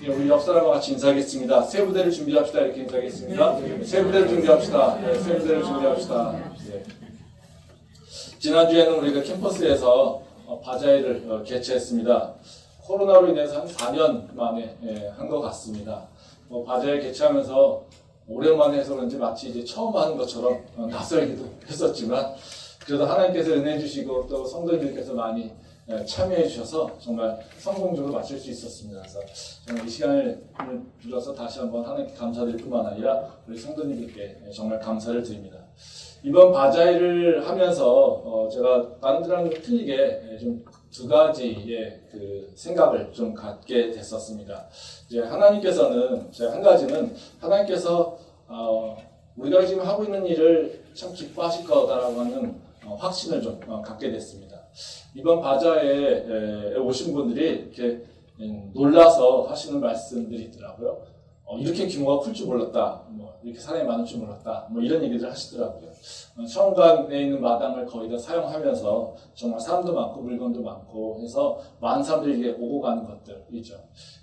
예, 우리 옆 사람과 같이 인사하겠습니다. 새 부대를 준비합시다. 이렇게 인사하겠습니다. 새 부대를 준비합시다. 네, 새 부대를 준비합시다. 예. 지난주에는 우리가 캠퍼스에서 바자회를 개최했습니다. 코로나로 인해서 한 4년 만에 한 것 같습니다. 바자회 개최하면서 오랜만에 해서 그런지 마치 이제 처음 하는 것처럼 낯설기도 했었지만 그래도 하나님께서 은혜 주시고 또 성도님들께서 많이 참여해 주셔서 정말 성공적으로 마칠 수 있었습니다. 그래서 정말 이 시간을 빌어서 다시 한번 하나님께 감사드릴 뿐만 아니라 우리 성도님들께 정말 감사를 드립니다. 이번 바자회를 하면서 제가 다른 데랑 틀리게 좀 두 가지의 그 생각을 좀 갖게 됐었습니다. 이제 하나님께서는 제가 한 가지는 하나님께서 우리가 지금 하고 있는 일을 참 기뻐하실 거다라고 하는 확신을 좀 갖게 됐습니다. 이번 바자회에 오신 분들이 이렇게 놀라서 하시는 말씀들이 있더라고요. 이렇게 규모가 클 줄 몰랐다. 이렇게 사람이 많을 줄 몰랐다. 이런 얘기들 하시더라고요. 처음관에 있는 마당을 거의 다 사용하면서 정말 사람도 많고 물건도 많고 해서 많은 사람들이 이게 오고 가는 것들이죠.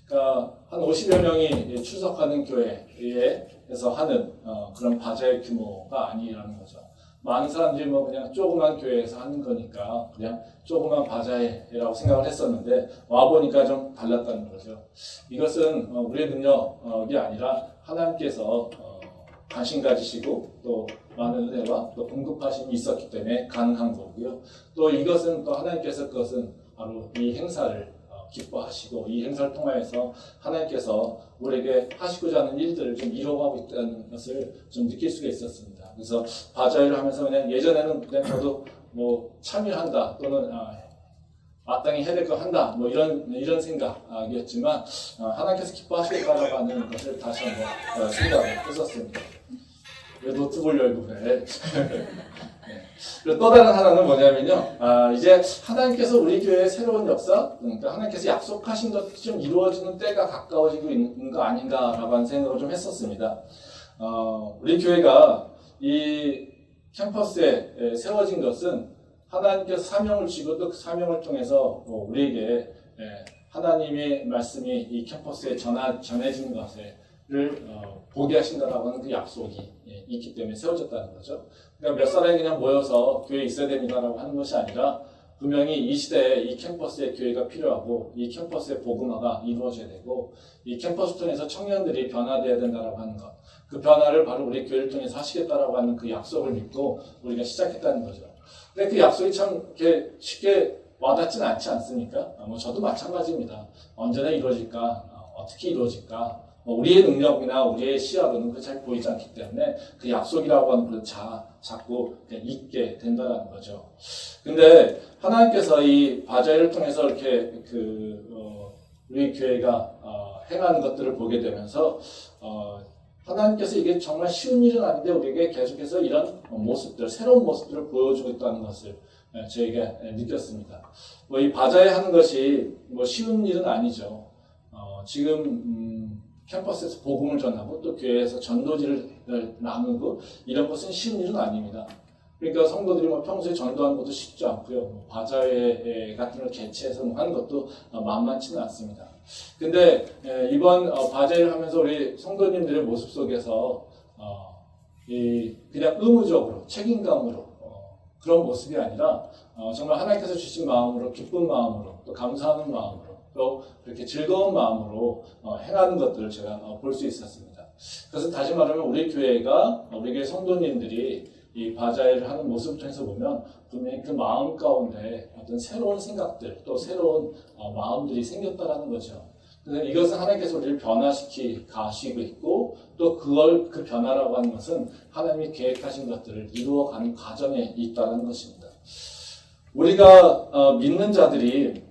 그러니까 한 50여 명이 출석하는 교회에서 하는 그런 바자회 규모가 아니라는 거죠. 많은 사람들이 그냥 조그만 교회에서 하는 거니까 그냥 조그만 바자회라고 생각을 했었는데 와보니까 좀 달랐다는 거죠. 이것은 우리의 능력이 아니라 하나님께서 관심 가지시고 또 많은 은혜와 또 공급하심이 있었기 때문에 가능한 거고요. 또 이것은 또 하나님께서 그것은 바로 이 행사를 기뻐하시고 이 행사를 통하여서 하나님께서 우리에게 하시고자 하는 일들을 좀 이루어가고 있다는 것을 좀 느낄 수가 있었습니다. 그래서 바자회를 하면서 그냥 예전에는 그냥 저도 참여한다 또는 마땅히 해야 될 거 한다 이런 생각이었지만 하나님께서 기뻐하시겠다라고 하는 것을 다시 한번 생각을 했었습니다. 왜 노트북을 열고 그래? 그리고 또 다른 하나는 뭐냐면요. 이제 하나님께서 우리 교회의 새로운 역사, 그러니까 하나님께서 약속하신 것이 좀 이루어지는 때가 가까워지고 있는 거 아닌가라고 하는 생각을 좀 했었습니다. 우리 교회가 이 캠퍼스에 세워진 것은 하나님께서 사명을 주시고 또 그 사명을 통해서 우리에게 하나님의 말씀이 이 캠퍼스에 전해지는 것을 보게 하신다라고 하는 그 약속이 있기 때문에 세워졌다는 거죠. 그러니까 몇 사람이 그냥 모여서 교회에 있어야 됩니다라고 하는 것이 아니라 분명히 이 시대에 이 캠퍼스에 교회가 필요하고 이 캠퍼스의 복음화가 이루어져야 되고 이 캠퍼스 통해서 청년들이 변화되어야 된다라고 하는 것, 그 변화를 바로 우리 교회를 통해서 하시겠다라고 하는 그 약속을 믿고 우리가 시작했다는 거죠. 근데 그 약속이 참 이렇게 쉽게 와닿지는 않지 않습니까? 저도 마찬가지입니다. 언제나 이루어질까? 어떻게 이루어질까? 우리의 능력이나 우리의 시야로는 그게 잘 보이지 않기 때문에 그 약속이라고 하는 걸 자꾸 잊게 된다는 거죠. 근데 하나님께서 이 바자회를 통해서 이렇게 우리 교회가 행하는 것들을 보게 되면서 하나님께서 이게 정말 쉬운 일은 아닌데 우리에게 계속해서 이런 모습들, 새로운 모습들을 보여주고 있다는 것을 저희가 느꼈습니다. 이 바자회 하는 것이 쉬운 일은 아니죠. 지금 캠퍼스에서 복음을 전하고 또 교회에서 전도지를 나누고 이런 것은 쉬운 일은 아닙니다. 그러니까 성도들이 평소에 전도하는 것도 쉽지 않고요. 바자회 같은 걸 개최해서 하는 것도 만만치는 않습니다. 근데 이번 바자회를 하면서 우리 성도님들의 모습 속에서 그냥 의무적으로 책임감으로 그런 모습이 아니라 정말 하나님께서 주신 마음으로 기쁜 마음으로 또 감사하는 마음으로 또 그렇게 즐거운 마음으로 행하는 것들을 제가 볼 수 있었습니다. 그래서 다시 말하면 우리 교회가 우리 교회 성도님들이 이 바자회를 하는 모습을 통해서 보면 분명히 그 마음 가운데 어떤 새로운 생각들 또 새로운 마음들이 생겼다라는 거죠. 그래서 이것은 하나님께서 우리를 변화시키 가시고 있고 또 그 변화라고 하는 것은 하나님이 계획하신 것들을 이루어가는 과정에 있다는 것입니다. 우리가 믿는 자들이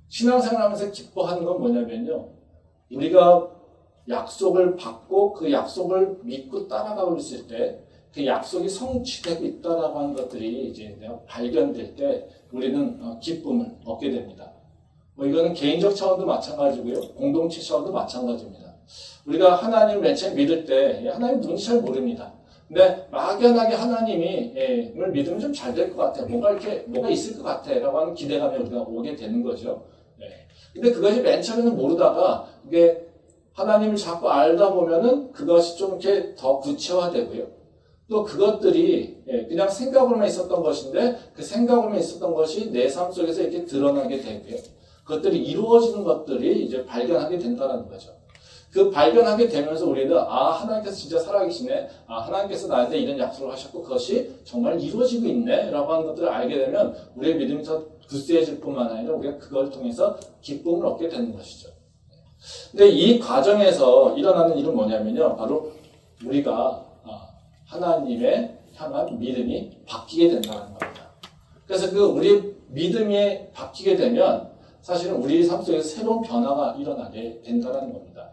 신앙생활하면서 기뻐하는 건 뭐냐면요. 우리가 약속을 받고 그 약속을 믿고 따라가고 있을 때 그 약속이 성취되고 있다라고 하는 것들이 이제 내가 발견될 때 우리는 기쁨을 얻게 됩니다. 이거는 개인적 차원도 마찬가지고요. 공동체 차원도 마찬가지입니다. 우리가 하나님을 맨 처음 믿을 때 하나님 누군지 잘 모릅니다. 근데 막연하게 하나님을 믿으면 좀 잘 될 것 같아. 뭐가 있을 것 같아. 라고 하는 기대감에 우리가 오게 되는 거죠. 근데 그것이 맨 처음에는 모르다가 이게 하나님을 자꾸 알다 보면은 그것이 좀 이렇게 더 구체화되고요. 또 그것들이 그냥 생각으로만 있었던 것인데 그 생각으로만 있었던 것이 내 삶 속에서 이렇게 드러나게 되고요. 그것들이 이루어지는 것들이 이제 발견하게 된다는 거죠. 그 발견하게 되면서 우리는 하나님께서 진짜 살아계시네. 하나님께서 나한테 이런 약속을 하셨고 그것이 정말 이루어지고 있네 라고 하는 것들을 알게 되면 우리의 믿음이 더 굳세해질 뿐만 아니라 우리가 그걸 통해서 기쁨을 얻게 되는 것이죠. 근데 이 과정에서 일어나는 일은 뭐냐면요. 바로 우리가 하나님의 향한 믿음이 바뀌게 된다는 겁니다. 그래서 그 우리 믿음이 바뀌게 되면 사실은 우리 삶 속에서 새로운 변화가 일어나게 된다는 겁니다.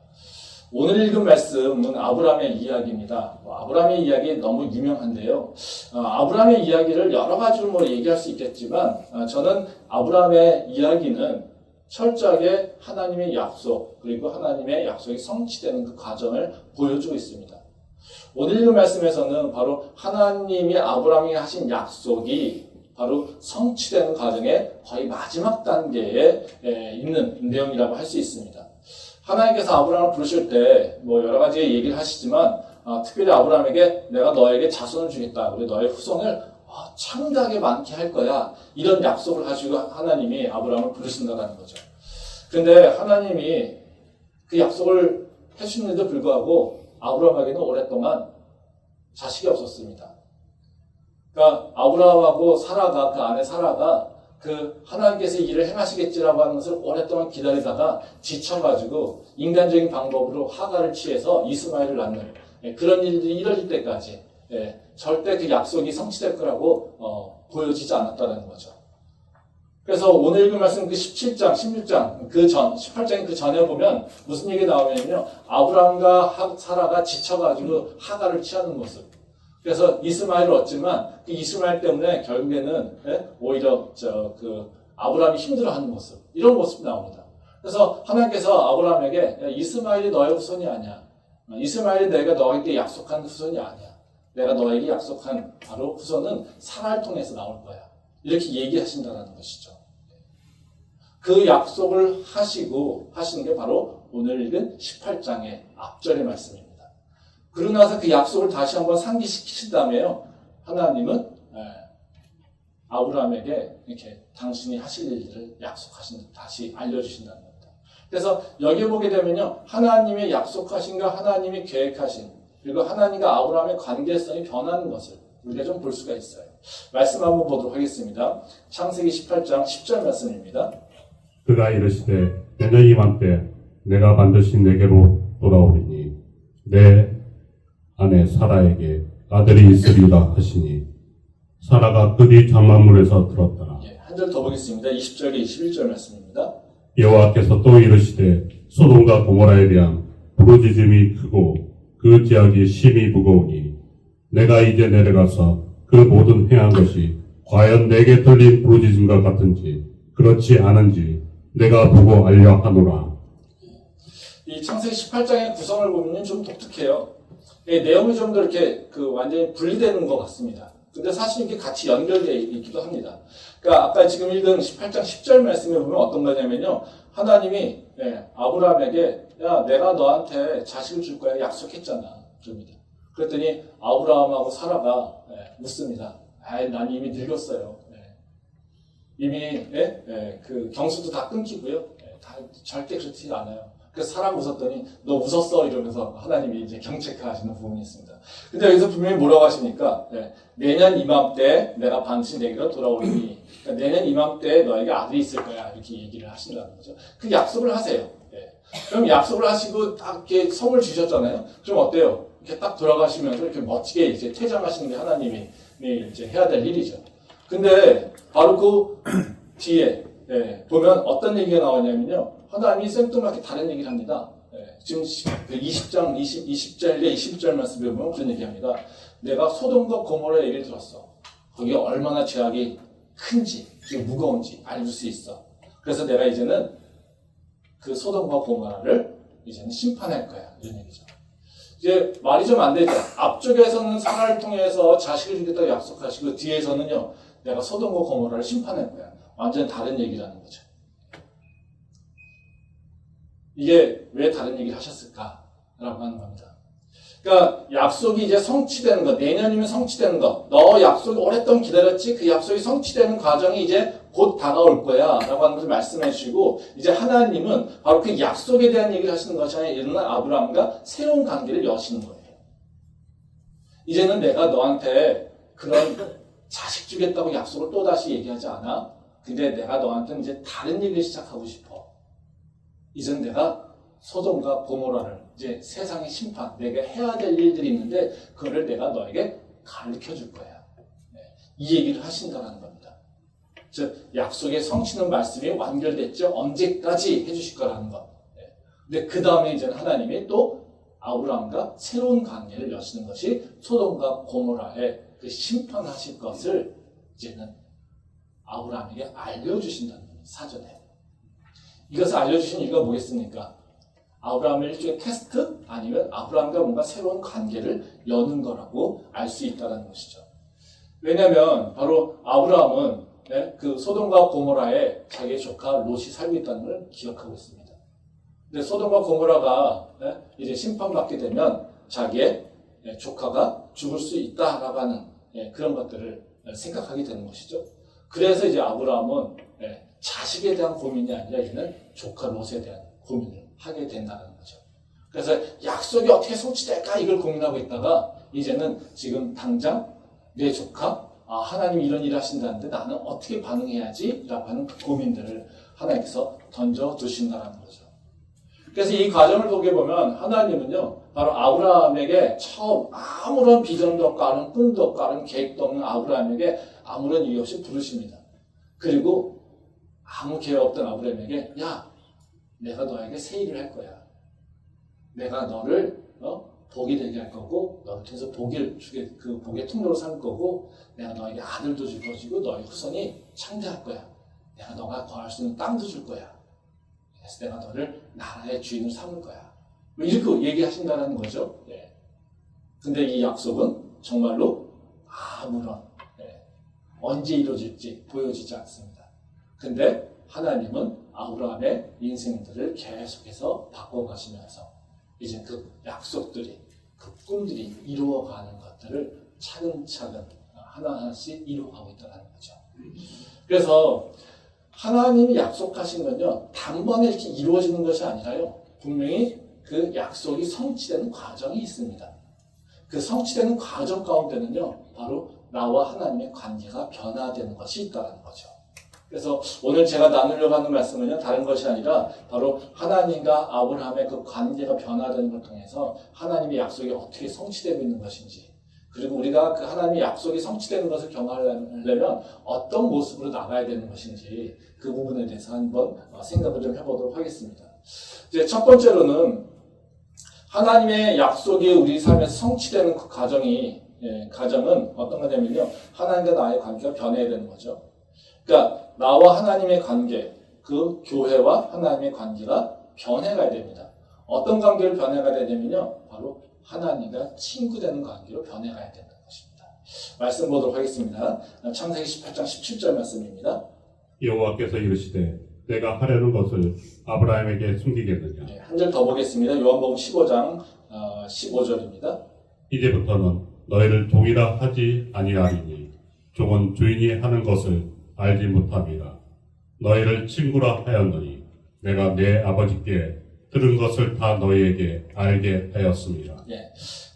오늘 읽은 말씀은 아브라함의 이야기입니다. 아브라함의 이야기 너무 유명한데요. 아브라함의 이야기를 여러 가지로 얘기할 수 있겠지만 저는 아브라함의 이야기는 철저하게 하나님의 약속 그리고 하나님의 약속이 성취되는 그 과정을 보여주고 있습니다. 오늘 읽은 말씀에서는 바로 하나님이 아브라함에게 하신 약속이 바로 성취되는 과정의 거의 마지막 단계에 있는 내용이라고 할 수 있습니다. 하나님께서 아브라함을 부르실 때 여러 가지 얘기를 하시지만 특별히 아브라함에게 내가 너에게 자손을 주겠다. 그리고 너의 후손을 창대하게 많게 할 거야. 이런 약속을 하시고 하나님이 아브라함을 부르신다는 거죠. 그런데 하나님이 그 약속을 해주는데도 불구하고 아브라함에게는 오랫동안 자식이 없었습니다. 그러니까 아브라함하고 사라가 그 아내 사라가 그 하나님께서 일을 행하시겠지라고 하는 것을 오랫동안 기다리다가 지쳐가지고 인간적인 방법으로 하가를 취해서 이스마엘을 낳는 그런 일들이 이뤄질 때까지 절대 그 약속이 성취될 거라고 보여지지 않았다는 거죠. 그래서 오늘 읽은 말씀 그 17장, 16장, 18장의 그 전에 보면 무슨 얘기 나오냐면요. 아브라함과 사라가 지쳐가지고 하가를 취하는 모습. 그래서 이스마엘을 얻지만 그 이스마엘 때문에 결국에는 오히려 아브라함이 힘들어하는 모습. 이런 모습이 나옵니다. 그래서 하나님께서 아브라함에게 이스마엘이 너의 후손이 아니야. 이스마엘이 내가 너에게 약속한 후손이 아니야. 내가 너에게 약속한 바로 후손은 사라를 통해서 나올 거야. 이렇게 얘기하신다는 것이죠. 그 약속을 하시는 게 바로 오늘 읽은 18장의 앞절의 말씀입니다. 그러고 나서 그 약속을 다시 한번 상기시키신 다음에요. 하나님은 아브라함에게 이렇게 당신이 하실 일들을 다시 알려주신다는 겁니다. 그래서 여기 보게 되면요. 하나님의 약속하신과 하나님이 계획하신 그리고 하나님과 아브라함의 관계성이 변하는 것을 우리가 좀 볼 수가 있어요. 말씀 한번 보도록 하겠습니다. 창세기 18장 10절 말씀입니다. 그가 이르시되 내년 이맘때 내가 반드시 내게로 돌아오리니 내 아내 사라에게 아들이 있으리라 하시니 사라가 그뒤 장막문에서 들었더라. 한 절 더 보겠습니다. 20절에 21절 말씀입니다. 여호와께서 또 이르시되 소돔과 고모라에 대한 부르짖음이 크고 그 죄악이 심히 무거우니 내가 이제 내려가서 그 모든 행한 것이 과연 내게 들린 부르짖음과 같은지 그렇지 않은지 내가 보고 알려 하노라. 이 창세기 18장의 구성을 보면 좀 독특해요. 내용이 좀 더 이렇게 완전히 분리되는 것 같습니다. 근데 사실 이게 같이 연결되어 있기도 합니다. 그러니까 아까 지금 읽은 18장 10절 말씀에 보면 어떤 거냐면요. 하나님이 아브라함에게 내가 너한테 자식을 줄 거야 약속했잖아. 그럽니다. 그랬더니 아브라함하고 사라가 묻습니다. 난 이미 늙었어요. 이미 그 경수도 다 끊기고요. 다 절대 그렇지 않아요. 그래서 사라가 웃었더니 너 웃었어 이러면서 하나님이 이제 경책하시는 부분이 있습니다. 근데 여기서 분명히 뭐라고 하십니까? 내년 이맘때 내가 반드시 내게로 돌아오리니 그러니까 내년 이맘때 너에게 아들이 있을 거야 이렇게 얘기를 하신다는 거죠. 그 약속을 하세요. 그럼 약속을 하시고 딱 이렇게 성을 주셨잖아요. 그럼 어때요? 이렇게 딱 돌아가시면서 이렇게 멋지게 이제 퇴장하시는 게 하나님이 이제 해야 될 일이죠. 근데 바로 그 뒤에 보면 어떤 얘기가 나오냐면요. 하나님이 생뚱맞게 다른 얘기를 합니다. 지금 20절, 20절 말씀에 보면 그런 얘기합니다. 내가 소돔과 고모라 얘기를 들었어. 거기가 얼마나 죄악이 큰지, 무거운지 알 수 있어. 그래서 내가 이제는 그 소돔과 고모라를 이제는 심판할 거야. 이런 얘기죠. 이제 말이 좀 안 되죠. 앞쪽에서는 사라를 통해서 자식을 주겠다고 약속하시고 뒤에서는요. 내가 소돔과 고모라를 심판할 거야. 완전히 다른 얘기라는 거죠. 이게 왜 다른 얘기를 하셨을까라고 하는 겁니다. 그러니까 약속이 이제 성취되는 거, 내년이면 성취되는 거, 너 약속이 오랫동안 기다렸지? 그 약속이 성취되는 과정이 이제 곧 다가올 거야 라고 하는 것을 말씀해 주시고, 이제 하나님은 바로 그 약속에 대한 얘기를 하시는 것이 아니라 이제는 아브라함과 새로운 관계를 여시는 거예요. 이제는 내가 너한테 그런 자식 주겠다고 약속을 또다시 얘기하지 않아. 근데 내가 너한테는 이제 다른 얘기를 시작하고 싶어. 이제는 내가 소돔과 고모라를 이제 세상의 심판, 내가 해야 될 일들이 있는데 그거를 내가 너에게 가르쳐 줄 거야. 이 얘기를 하신다는 겁니다. 즉 약속의 성취는 말씀이 완결됐죠. 언제까지 해주실 거라는 것. 근데 그 다음에 이제는 하나님이 또 아브라함과 새로운 관계를 여시는 것이 소돔과 고모라의 그 심판하실 것을 이제는 아브라함에게 알려주신다는 겁니다. 사전에. 이것을 알려주신 이유가 뭐겠습니까? 아브라함의 일종의 테스트? 아니면 아브라함과 뭔가 새로운 관계를 여는 거라고 알 수 있다는 것이죠. 왜냐하면 바로 아브라함은 그 소돔과 고모라에 자기의 조카 롯이 살고 있다는 걸 기억하고 있습니다. 근데 소돔과 고모라가 이제 심판받게 되면 자기의 조카가 죽을 수 있다라고 하는 그런 것들을 생각하게 되는 것이죠. 그래서 이제 아브라함은 자식에 대한 고민이 아니라 이제는 조카 롯에 대한 고민을 하게 된다는 거죠. 그래서 약속이 어떻게 성취될까 이걸 고민하고 있다가 이제는 지금 당장 내 조카, 하나님이 이런 일을 하신다는데 나는 어떻게 반응해야지? 라고 하는 그 고민들을 하나님께서 던져두신다는 거죠. 그래서 이 과정을 보게 보면 하나님은요, 바로 아브라함에게 처음 아무런 비전도 없고 아무런 꿈도 없고 아무런 계획도 없는 아브라함에게 아무런 이유 없이 부르십니다. 그리고 아무 계획 없던 아브라함에게 야, 내가 너에게 새 일을 할 거야. 내가 너를 복이 되게 할 거고 너를 통해서 복을 주게 그 복의 통로로 삼을 거고 내가 너에게 아들도 줄 것이고 너의 후손이 창대할 거야. 내가 너가 거할 수 있는 땅도 줄 거야. 그래서 내가 너를 나라의 주인을 삼을 거야. 이렇게 얘기하신다는 거죠. 근데 이 약속은 정말로 아무런 언제 이루어질지 보여지지 않습니다. 근데 하나님은 아브라함의 인생들을 계속해서 바꿔가시면서 이제 그 약속들이, 그 꿈들이 이루어가는 것들을 차근차근 하나하나씩 이루어가고 있다는 거죠. 그래서 하나님이 약속하신 건요, 단번에 이렇게 이루어지는 것이 아니라요, 분명히 그 약속이 성취되는 과정이 있습니다. 그 성취되는 과정 가운데는요, 바로 나와 하나님의 관계가 변화되는 것이 있다는 거죠. 그래서 오늘 제가 나누려고 하는 말씀은요, 다른 것이 아니라 바로 하나님과 아브라함의 그 관계가 변화되는 걸 통해서 하나님의 약속이 어떻게 성취되고 있는 것인지, 그리고 우리가 그 하나님의 약속이 성취되는 것을 경험하려면 어떤 모습으로 나가야 되는 것인지 그 부분에 대해서 한번 생각을 좀 해보도록 하겠습니다. 이제 첫 번째로는 하나님의 약속이 우리 삶에서 성취되는 그 과정은 어떤 거냐면요, 하나님과 나의 관계가 변해야 되는 거죠. 그러니까 나와 하나님의 관계, 그 교회와 하나님의 관계가 변해가야 됩니다. 어떤 관계로 변해가야 되냐면요, 바로 하나님과 친구되는 관계로 변해가야 된다는 것입니다. 말씀 보도록 하겠습니다. 창세기 18장 17절 말씀입니다. 여호와께서 이르시되 내가 하려는 것을 아브라함에게 숨기겠느냐. 한 절 더 보겠습니다. 요한복음 15장 15절입니다. 이제부터는 너희를 종이라 하지 아니하리니 종은 주인이 하는 것을 알지 못함이라. 너희를 친구라 하였노니 내가 내 아버지께 들은 것을 다 너희에게 알게 하였습니다.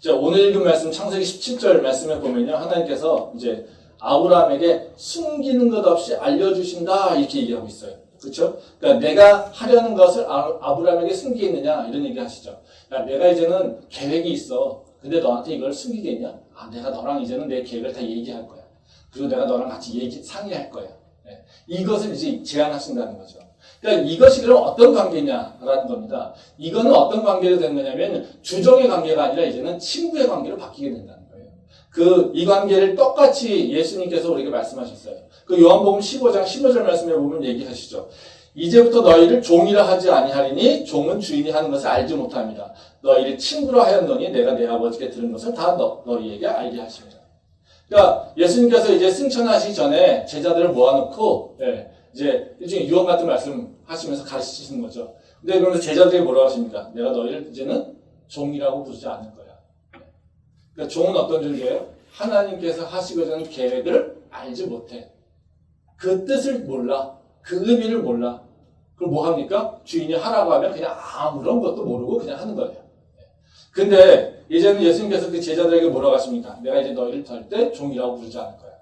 자, 오늘 읽은 말씀 창세기 17절 말씀에 보면요, 하나님께서 이제 아브라함에게 숨기는 것 없이 알려주신다 이렇게 얘기하고 있어요. 그렇죠? 그러니까 내가 하려는 것을 아브라함에게 숨기겠느냐 이런 얘기 하시죠. 그러니까 내가 이제는 계획이 있어. 근데 너한테 이걸 숨기겠냐? 내가 너랑 이제는 내 계획을 다 얘기할 거야. 그리고 내가 너랑 같이 상의할 거야. 이것을 이제 제안하신다는 거죠. 그러니까 이것이 그럼 어떤 관계냐라는 겁니다. 이거는 어떤 관계로 된 거냐면 주종의 관계가 아니라 이제는 친구의 관계로 바뀌게 된다는 거예요. 이 관계를 똑같이 예수님께서 우리에게 말씀하셨어요. 그 요한복음 15장 15절 말씀에 보면 얘기하시죠. 이제부터 너희를 종이라 하지 아니하리니 종은 주인이 하는 것을 알지 못합니다. 너희를 친구라 하였노니 내가 내 아버지께 들은 것을 다 너희에게 알게 하십니다. 그러니까 예수님께서 이제 승천하시기 전에 제자들을 모아놓고 이제 일종의 유언 같은 말씀 하시면서 가르치시는 거죠. 근데 그러면서 제자들이 뭐라고 하십니까? 내가 너희를 이제는 종이라고 부르지 않을 거야. 그러니까 종은 어떤 존재예요? 하나님께서 하시고자 하는 계획을 알지 못해. 그 뜻을 몰라. 그 의미를 몰라. 그럼 뭐 합니까? 주인이 하라고 하면 그냥 아무런 것도 모르고 그냥 하는 거예요. 근데 이제는 예수님께서 그 제자들에게 뭐라고 하십니까? 내가 이제 너희를 털 때 종이라고 부르지 않을 거야.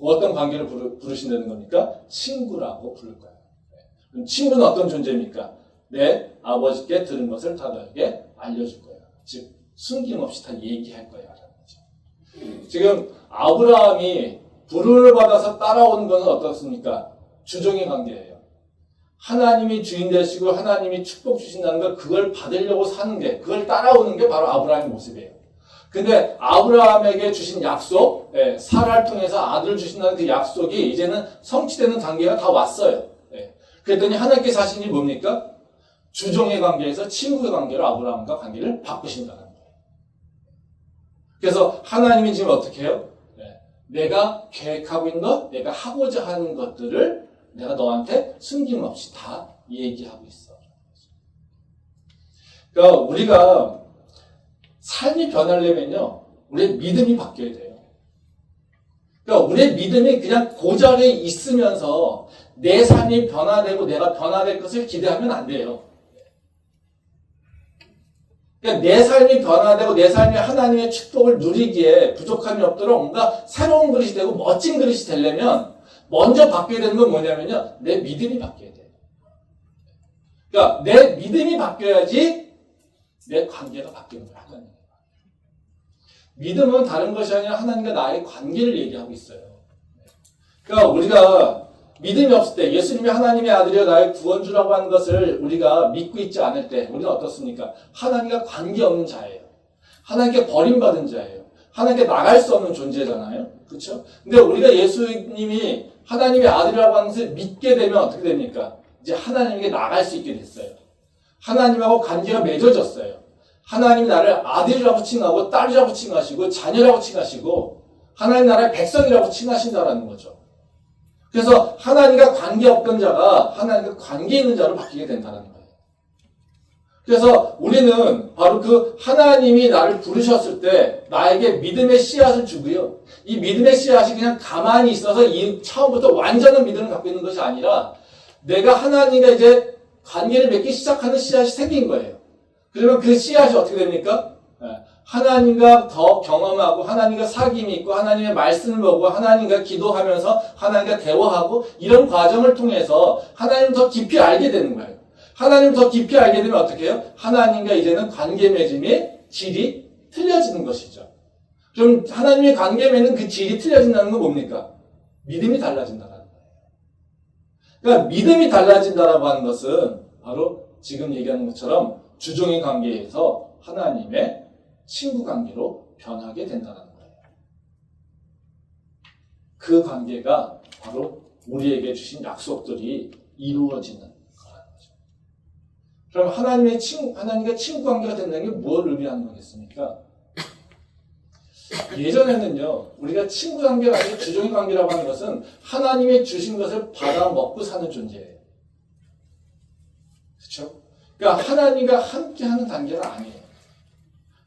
어떤 관계를 부르신다는 겁니까? 친구라고 부를 거야. 그럼 친구는 어떤 존재입니까? 내 아버지께 들은 것을 다 너에게 알려줄 거야. 즉 숨김없이 다 얘기할 거야 라는 거죠. 지금 아브라함이 부름을 받아서 따라오는 것은 어떻습니까? 주종의 관계예요. 하나님이 주인 되시고 하나님이 축복 주신다는 걸 그걸 받으려고 사는 게, 그걸 따라오는 게 바로 아브라함의 모습이에요. 근데 아브라함에게 주신 약속, 사라를 통해서 아들을 주신다는 그 약속이 이제는 성취되는 단계가 다 왔어요. 그랬더니 하나님께서 하신 일이 뭡니까? 주종의 관계에서 친구의 관계로 아브라함과 관계를 바꾸신다는 거예요. 그래서 하나님이 지금 어떻게 해요? 내가 계획하고 있는 것, 내가 하고자 하는 것들을 내가 너한테 숨김없이 다 얘기하고 있어. 그러니까 우리가 삶이 변하려면요, 우리의 믿음이 바뀌어야 돼요. 그러니까 우리의 믿음이 그냥 그 자리에 있으면서 내 삶이 변화되고 내가 변화될 것을 기대하면 안 돼요. 그러니까 내 삶이 변화되고 내 삶이 하나님의 축복을 누리기에 부족함이 없도록 뭔가 새로운 그릇이 되고 멋진 그릇이 되려면 먼저 바뀌어야 되는 건 뭐냐면요, 내 믿음이 바뀌어야 돼요. 그러니까 내 믿음이 바뀌어야지 내 관계가 바뀌는 거예요. 하나님. 믿음은 다른 것이 아니라 하나님과 나의 관계를 얘기하고 있어요. 그러니까 우리가 믿음이 없을 때, 예수님이 하나님의 아들이여 나의 구원주라고 하는 것을 우리가 믿고 있지 않을 때 우리는 어떻습니까? 하나님과 관계없는 자예요. 하나님께 버림받은 자예요. 하나님께 나갈 수 없는 존재잖아요. 그렇죠? 근데 우리가 예수님이 하나님의 아들이라고 하는 것을 믿게 되면 어떻게 됩니까? 이제 하나님에게 나갈 수 있게 됐어요. 하나님하고 관계가 맺어졌어요. 하나님이 나를 아들이라고 칭하고 딸이라고 칭하시고 자녀라고 칭하시고 하나님 나라의 백성이라고 칭하신다라는 거죠. 그래서 하나님과 관계 없던 자가 하나님과 관계 있는 자로 바뀌게 된다는 거예요. 그래서 우리는 바로 그 하나님이 나를 부르셨을 때 나에게 믿음의 씨앗을 주고요. 이 믿음의 씨앗이 그냥 가만히 있어서 이 처음부터 완전한 믿음을 갖고 있는 것이 아니라 내가 하나님과 이제 관계를 맺기 시작하는 씨앗이 생긴 거예요. 그러면 그 씨앗이 어떻게 됩니까? 하나님과 더 경험하고 하나님과 사귐이 있고 하나님의 말씀을 보고 하나님과 기도하면서 하나님과 대화하고 이런 과정을 통해서 하나님을 더 깊이 알게 되는 거예요. 하나님을 더 깊이 알게 되면 어떻게 해요? 하나님과 이제는 관계 맺음의 질이 틀려지는 것이죠. 그럼 하나님의 관계 맺는 그 질이 틀려진다는 건 뭡니까? 믿음이 달라진다는 거예요. 그러니까 믿음이 달라진다라고 하는 것은 바로 지금 얘기하는 것처럼 주종의 관계에서 하나님의 친구 관계로 변하게 된다는 거예요. 그 관계가 바로 우리에게 주신 약속들이 이루어지는 거라는 거죠. 그럼 하나님과 친구 관계가 된다는 게 뭘 의미하는 거겠습니까? 예전에는요, 우리가 친구 관계가 아니라 주종의 관계라고 하는 것은 하나님의 주신 것을 받아 먹고 사는 존재예요. 그렇죠? 그러니까 하나님과 함께하는 단계가 아니에요.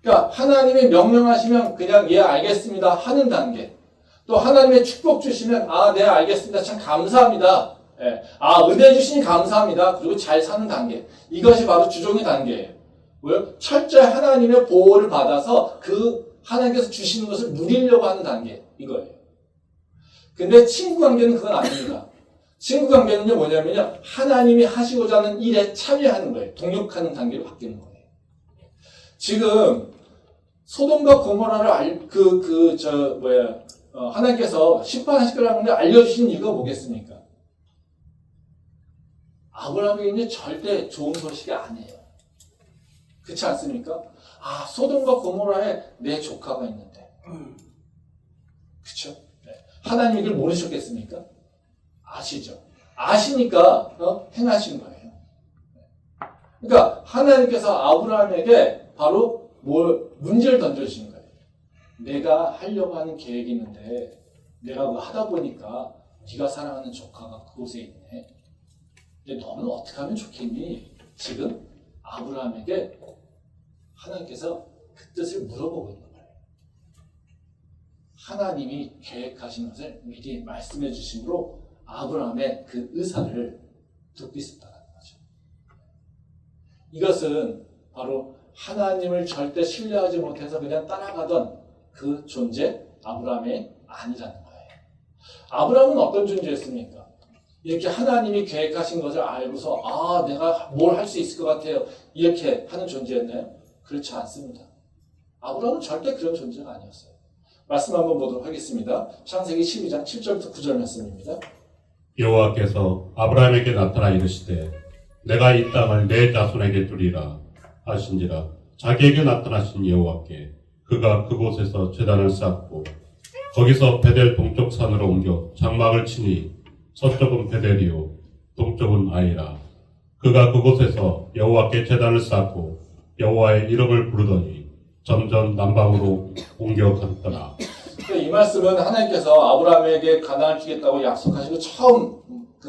그러니까 하나님이 명령하시면 그냥 예 알겠습니다 하는 단계. 또 하나님의 축복 주시면 네 알겠습니다 참 감사합니다. 은혜 주시니 감사합니다. 그리고 잘 사는 단계. 이것이 바로 주종의 단계예요. 뭐요? 철저히 하나님의 보호를 받아서 그 하나님께서 주시는 것을 누리려고 하는 단계 이거예요. 근데 친구 관계는 그건 아닙니다. 친구 관계는요 뭐냐면요 하나님이 하시고자 하는 일에 참여하는 거예요. 동역하는 단계로 바뀌는 거예요. 지금 소돔과 고모라를 하나님께서 심판하실 거라는 걸 알려주신 이유가 뭐겠습니까? 아브라함에게는 절대 좋은 소식이 아니에요. 그렇지 않습니까? 소돔과 고모라에 내 조카가 있는데. 그렇죠? 하나님이 이걸 모르셨겠습니까? 아시죠? 아시니까 행하신 거예요. 그러니까 하나님께서 아브라함에게 바로 문제를 던져주신 거예요. 내가 하려고 하는 계획이 있는데 내가 그거 하다 보니까 네가 사랑하는 조카가 그곳에 있네. 근데 너는 어떻게 하면 좋겠니? 지금 아브라함에게 하나님께서 그 뜻을 물어보고 있는 거예요. 하나님이 계획하신 것을 미리 말씀해 주심으로 아브라함의 그 의사를 듣고 있었다는 거죠. 이것은 바로 하나님을 절대 신뢰하지 못해서 그냥 따라가던 그 존재 아브라함이 아니라는 거예요. 아브라함은 어떤 존재였습니까? 이렇게 하나님이 계획하신 것을 알고서 내가 뭘 할 수 있을 것 같아요. 이렇게 하는 존재였나요? 그렇지 않습니다. 아브라함은 절대 그런 존재가 아니었어요. 말씀 한번 보도록 하겠습니다. 창세기 12장 7절부터 9절 말씀입니다. 여호와께서 아브라함에게 나타나 이르시되 내가 이 땅을 내 자손에게 주리라 하신지라. 자기에게 나타나신 여호와께 그가 그곳에서 제단을 쌓고 거기서 베델 동쪽 산으로 옮겨 장막을 치니 서쪽은 베델이요 동쪽은 아이라. 그가 그곳에서 여호와께 제단을 쌓고 여호와의 이름을 부르더니 점점 남방으로 옮겨갔더라. 이 말씀은 하나님께서 아브라함에게 가나안을 주겠다고 약속하시고 처음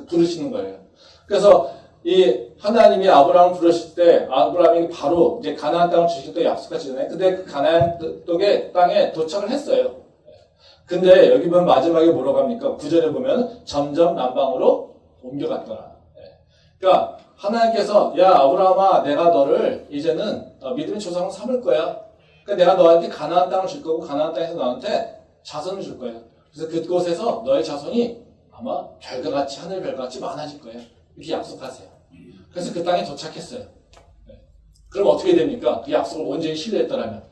부르시는 거예요. 그래서 이 하나님이 아브라함을 부르실 때 아브라함이 바로 이제 가나안 땅을 주시겠다고 약속하시잖아요. 근데 그 가나안 땅에 도착을 했어요. 근데 여기 보면 마지막에 뭐라고 합니까? 9절에 보면 점점 남방으로 옮겨갔더라. 그러니까 하나님께서 야 아브라함아 내가 너를 이제는 믿음의 조상으로 삼을 거야. 그러니까 내가 너한테 가나안 땅을 줄 거고 가나안 땅에서 너한테 자손을 줄 거야. 그래서 그곳에서 너의 자손이 아마 별과 같이 하늘 별과 같이 많아질 거야. 이렇게 약속하세요. 그래서 그 땅에 도착했어요. 그럼 어떻게 됩니까? 그 약속을 온전히 신뢰했더라면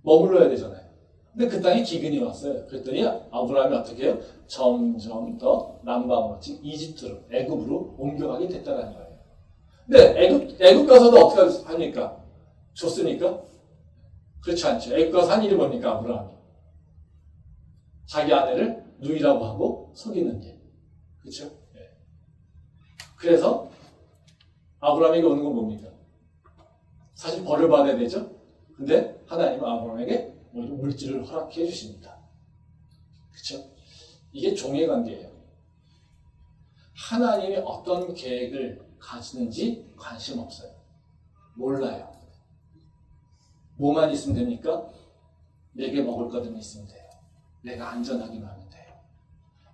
머물러야 되잖아요. 근데 그 땅에 기근이 왔어요. 그랬더니 아브라함이 어떻게 해요? 점점 더 남방으로, 즉 이집트로, 애굽으로 옮겨가게 됐다는 거예요. 근데 애굽 가서도 어떻게 합니까? 좋습니까? 그렇지 않죠. 애굽 가서 한 일이 뭡니까? 아브라함이 자기 아내를 누이라고 하고 속이는 일. 그렇죠? 그래서 아브라함에게 오는 건 뭡니까? 사실 벌을 받아야 되죠. 근데 하나님은 아브라함에게 물질을 허락해 주십니다. 그렇죠? 이게 종의 관계예요. 하나님이 어떤 계획을 가지는지 관심 없어요. 몰라요. 뭐만 있으면 됩니까? 내게 먹을 것만 있으면 돼요. 내가 안전하기만 하면 돼요.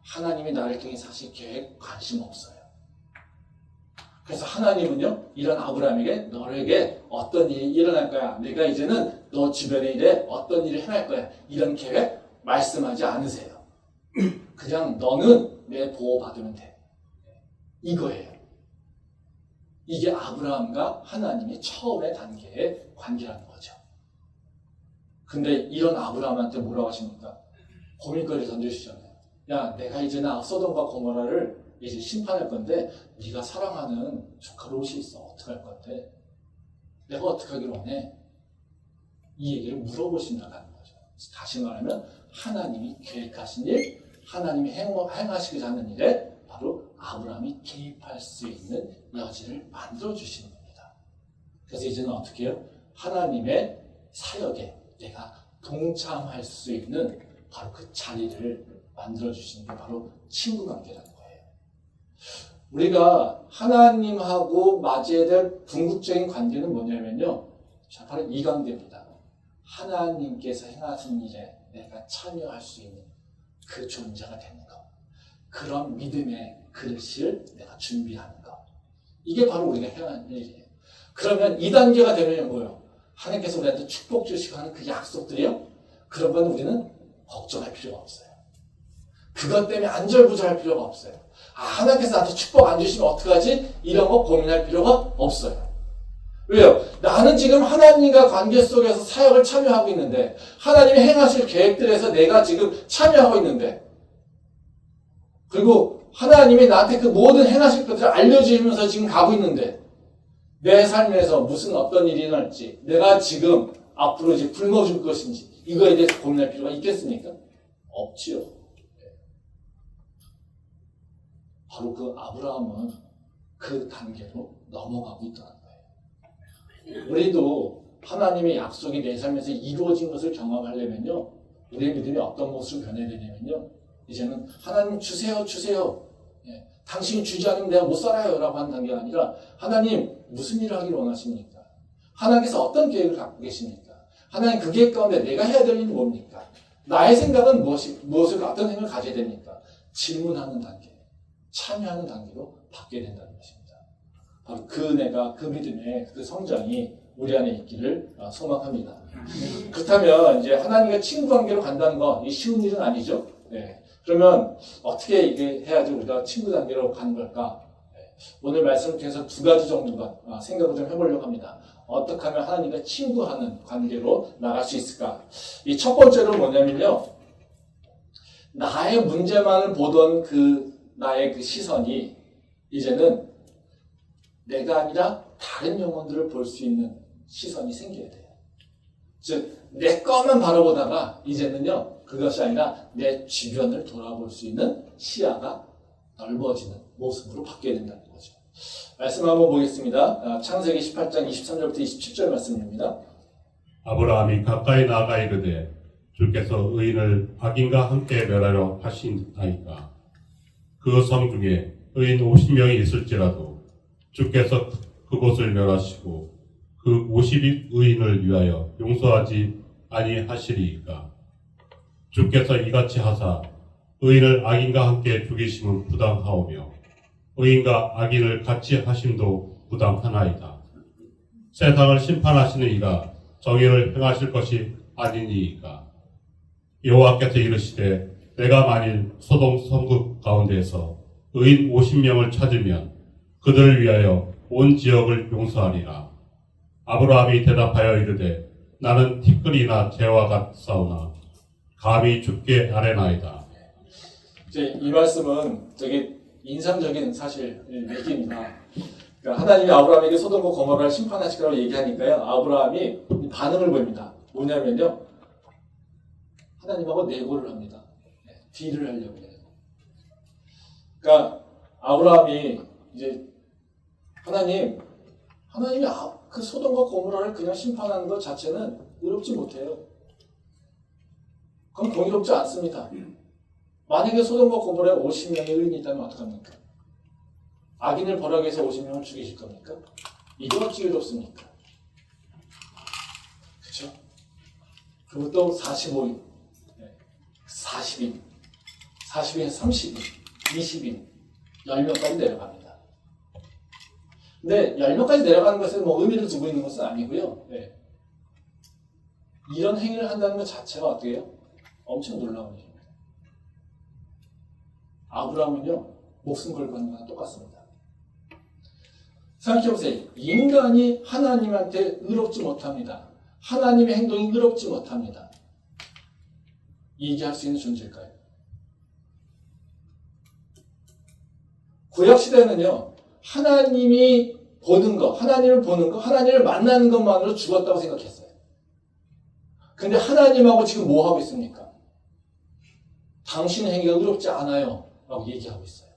하나님이 나를 통해 사실 계획 관심 없어요. 그래서 하나님은요, 이런 아브라함에게 너에게 어떤 일이 일어날 거야. 내가 이제는 너 주변의 일에 어떤 일을 행할 거야. 이런 계획 말씀하지 않으세요. 그냥 너는 내 보호받으면 돼. 이거예요. 이게 아브라함과 하나님의 처음의 단계의 관계라는 거죠. 근데 이런 아브라함한테 뭐라고 하십니까? 고민거리 던져주시잖아요. 야, 내가 이제는 소돔과 고모라를 이제 심판할 건데 네가 사랑하는 조카 롯이 있어. 어떡할 건데? 내가 어떻게 하기로 원해? 이 얘기를 물어보신다는 거죠. 다시 말하면 하나님이 계획하신 일, 하나님이 행하시고자 하는 일에 바로 아브라함이 개입할 수 있는 여지를 만들어주시는 겁니다. 그래서 이제는 어떻게 해요? 하나님의 사역에 내가 동참할 수 있는 바로 그 자리를 만들어주시는 게 바로 친구관계라는 거예요. 우리가 하나님하고 맞이해야 될 궁극적인 관계는 뭐냐면요. 자, 바로 이 관계입니다. 하나님께서 행하신 일에 내가 참여할 수 있는 그 존재가 되는 것. 그런 믿음의 그릇을 내가 준비하는 것. 이게 바로 우리가 행하는 일이에요. 그러면 이 단계가 되면 뭐예요? 하나님께서 우리한테 축복 주시고 하는 그 약속들이요. 그런 건 우리는 걱정할 필요가 없어요. 그것 때문에 안절부절할 필요가 없어요. 하나님께서 나한테 축복 안 주시면 어떡하지? 이런 거 고민할 필요가 없어요. 왜요? 나는 지금 하나님과 관계 속에서 사역을 참여하고 있는데 하나님이 행하실 계획들에서 내가 지금 참여하고 있는데 그리고 하나님이 나한테 그 모든 행하실 것들을 알려주면서 지금 가고 있는데 내 삶에서 무슨 어떤 일이 일어날지 내가 지금 앞으로 이제 굶어줄 것인지 이거에 대해서 고민할 필요가 있겠습니까? 없지요. 바로 그 아브라함은 그 단계로 넘어가고 있더라는 거예요. 우리도 하나님의 약속이 내 삶에서 이루어진 것을 경험하려면요. 우리의 믿음이 어떤 모습으로 변해야 되냐면요. 이제는 하나님 주세요, 주세요. 예, 당신이 주지 않으면 내가 못 살아요 라고 하는 단계가 아니라 하나님 무슨 일을 하기를 원하십니까? 하나님께서 어떤 계획을 갖고 계십니까? 하나님 그 계획 가운데 내가 해야 될 일은 뭡니까? 나의 생각은 무엇을 어떤 생각을 가져야 됩니까? 질문하는 단계, 참여하는 단계로 바뀌어야 된다는 것입니다. 바로 그 은혜가, 그 믿음의 그 성장이 우리 안에 있기를 소망합니다. 그렇다면 이제 하나님과 친구 관계로 간다는 거 쉬운 일은 아니죠. 네. 그러면 어떻게 이게 해야지 우리가 친구 관계로 가는 걸까? 네. 오늘 말씀을 통해서 두 가지 정도가 생각을 좀 해보려고 합니다. 어떻게 하면 하나님과 친구하는 관계로 나갈 수 있을까? 이 첫 번째로 뭐냐면요. 나의 문제만을 보던 나의 그 시선이 이제는 내가 아니라 다른 영혼들을 볼 수 있는 시선이 생겨야 돼요. 즉, 내 것만 바라보다가 이제는요, 그것이 아니라 내 주변을 돌아볼 수 있는 시야가 넓어지는 모습으로 바뀌어야 된다는 거죠. 말씀 한번 보겠습니다. 창세기 18장 23절부터 27절 말씀입니다. 아브라함이 가까이 나아가 이르되 주께서 의인을 악인과 함께 멸하려 하시나이까. 그 성 중에 의인 50명이 있을지라도 주께서 그곳을 멸하시고 그 50의인을 위하여 용서하지 아니하시리이까. 주께서 이같이 하사 의인을 악인과 함께 죽이심은 부당하오며 의인과 악인을 같이 하심도 부당하나이다. 세상을 심판하시는 이가 정의를 행하실 것이 아니니이까. 여호와께서 이르시되 내가 만일 소돔 성읍 가운데에서 의인 50명을 찾으면 그들을 위하여 온 지역을 용서하리라. 아브라함이 대답하여 이르되 나는 티끌이나 재와 같사오나 감히 죽게 아뢰나이다. 이제 이 말씀은 되게 인상적인 사실 얘기입니다. 그러니까 하나님이 아브라함에게 소돔과 고모라를 심판하실 거라고 얘기하니까요. 아브라함이 반응을 보입니다. 뭐냐면요. 하나님하고 내고를 합니다. 딜을 하려고 해요. 그러니까 아브라함이 이제 하나님이 그 소돔과 고모라를 그냥 심판하는 것 자체는 의롭지 못해요. 그럼 공의롭지 않습니다. 만약에 소돔과 고모라에 50명의 의인이 있다면 어떡합니까? 악인을 벌하기 위해서 50명을 죽이실 겁니까? 이게 어찌 의롭습니까? 그렇죠? 그것도 45인, 40인, 40인에서 30인, 20인, 10명까지 내려갑니다. 근데 10명까지 내려가는 것에 뭐 의미를 두고 있는 것은 아니고요. 네. 이런 행위를 한다는 것 자체가 어떻게 해요? 엄청 놀라운 일입니다. 아브라함은요, 목숨 걸고 하는 거랑 똑같습니다. 생각해보세요. 인간이 하나님한테 의롭지 못합니다. 하나님의 행동이 의롭지 못합니다. 얘기할 수 있는 존재일까요? 구약시대는요, 하나님이 보는 것, 하나님을 보는 것, 하나님을 만나는 것만으로 죽었다고 생각했어요. 근데 하나님하고 지금 뭐 하고 있습니까? 당신의 행위가 의롭지 않아요. 라고 얘기하고 있어요.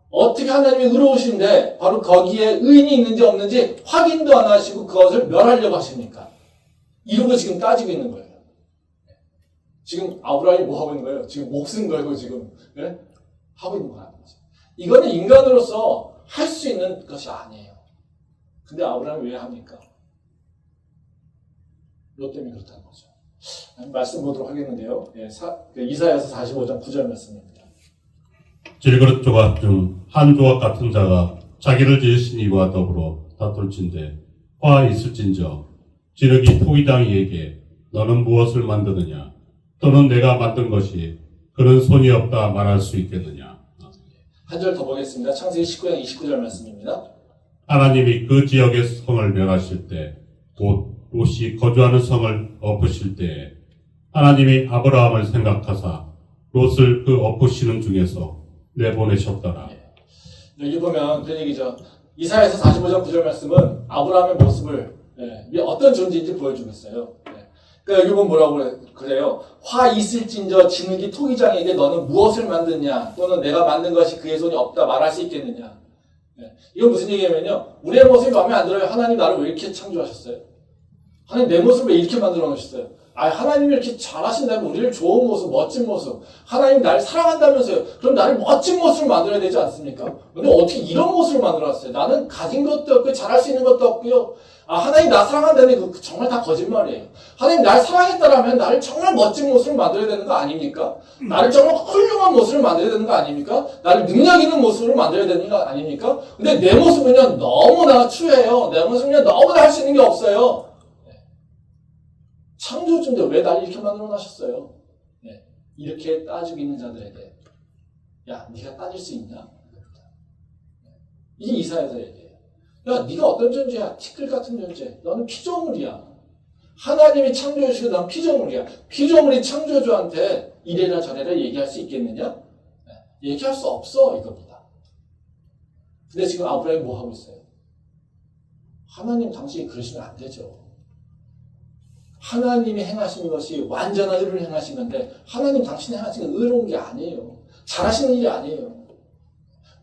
어떻게 하나님이 의로우신데 바로 거기에 의인이 있는지 없는지 확인도 안 하시고 그것을 멸하려고 하십니까? 이런 거 지금 따지고 있는 거예요. 지금 아브라함이 뭐 하고 있는 거예요? 지금 목숨 걸고 지금 하고 있는 거라는 거죠. 이거는 인간으로서 할 수 있는 것이 아니에요. 근데 아브라함이 왜 합니까? 롯 때문에 그렇다는 거죠. 말씀 보도록 하겠는데요. 이사야서 45장 9절 말씀입니다. 질그릇 조각 중 한 조각 같은 자가 자기를 지으신 이와 더불어 다툴진대 화 있을진저 지르기 토기장이에게 너는 무엇을 만드느냐 또는 내가 만든 것이 그는 손이 없다 말할 수 있겠느냐. 한 절 더 보겠습니다. 창세기 19장 29절 말씀입니다. 하나님이 그 지역의 성을 멸하실 때 곧 롯이 거주하는 성을 엎으실 때에 하나님이 아브라함을 생각하사 롯을 그 엎으시는 중에서 내보내셨더라. 여기 보면 그런 얘기죠. 이사야서 45장 9절 말씀은 아브라함의 모습을 어떤 존재인지 보여주고 있어요. 그러니까 여기 보면 뭐라고 그래요? 화 있을진저 지느기 토기장에게 너는 무엇을 만드냐 또는 내가 만든 것이 그의 손이 없다 말할 수 있겠느냐. 이건 무슨 얘기냐면요. 우리의 모습이 마음에 안 들어요. 하나님 나를 왜 이렇게 창조하셨어요? 하나님 내 모습을 왜 이렇게 만들어 놓으셨어요? 하나님이 이렇게 잘하신다면 우리를 좋은 모습, 멋진 모습, 하나님 날 사랑한다면서요. 그럼 나를 멋진 모습을 만들어야 되지 않습니까? 근데 어떻게 이런 모습을 만들어놨어요? 나는 가진 것도 없고 잘할 수 있는 것도 없고요. 하나님 나 사랑한다는 그 정말 다 거짓말이에요. 하나님 날 사랑했다라면 나를 정말 멋진 모습을 만들어야 되는 거 아닙니까? 나를 정말 훌륭한 모습을 만들어야 되는 거 아닙니까? 나를 능력 있는 모습을 만들어야 되는 거 아닙니까? 근데 내 모습은요 너무나 추해요. 내 모습은요 너무나 할 수 있는 게 없어요. 창조주인데 왜 나를 이렇게 만들어 놨었어요? 이렇게 따지고 있는 자들에게 야 네가 따질 수 있냐? 이게 이사야서 얘기해요. 야 네가 어떤 존재야? 티끌 같은 존재. 너는 피조물이야. 하나님이 창조해주시고 넌 피조물이야. 피조물이 창조주한테 이래라 저래라 얘기할 수 있겠느냐? 얘기할 수 없어 이겁니다. 근데 지금 아브라함이 뭐 하고 있어요? 하나님 당신이 그러시면 안 되죠. 하나님이 행하신 것이 완전한 의를 행하신 건데 하나님 당신이 행하신 건 의로운 게 아니에요. 잘하시는 일이 아니에요.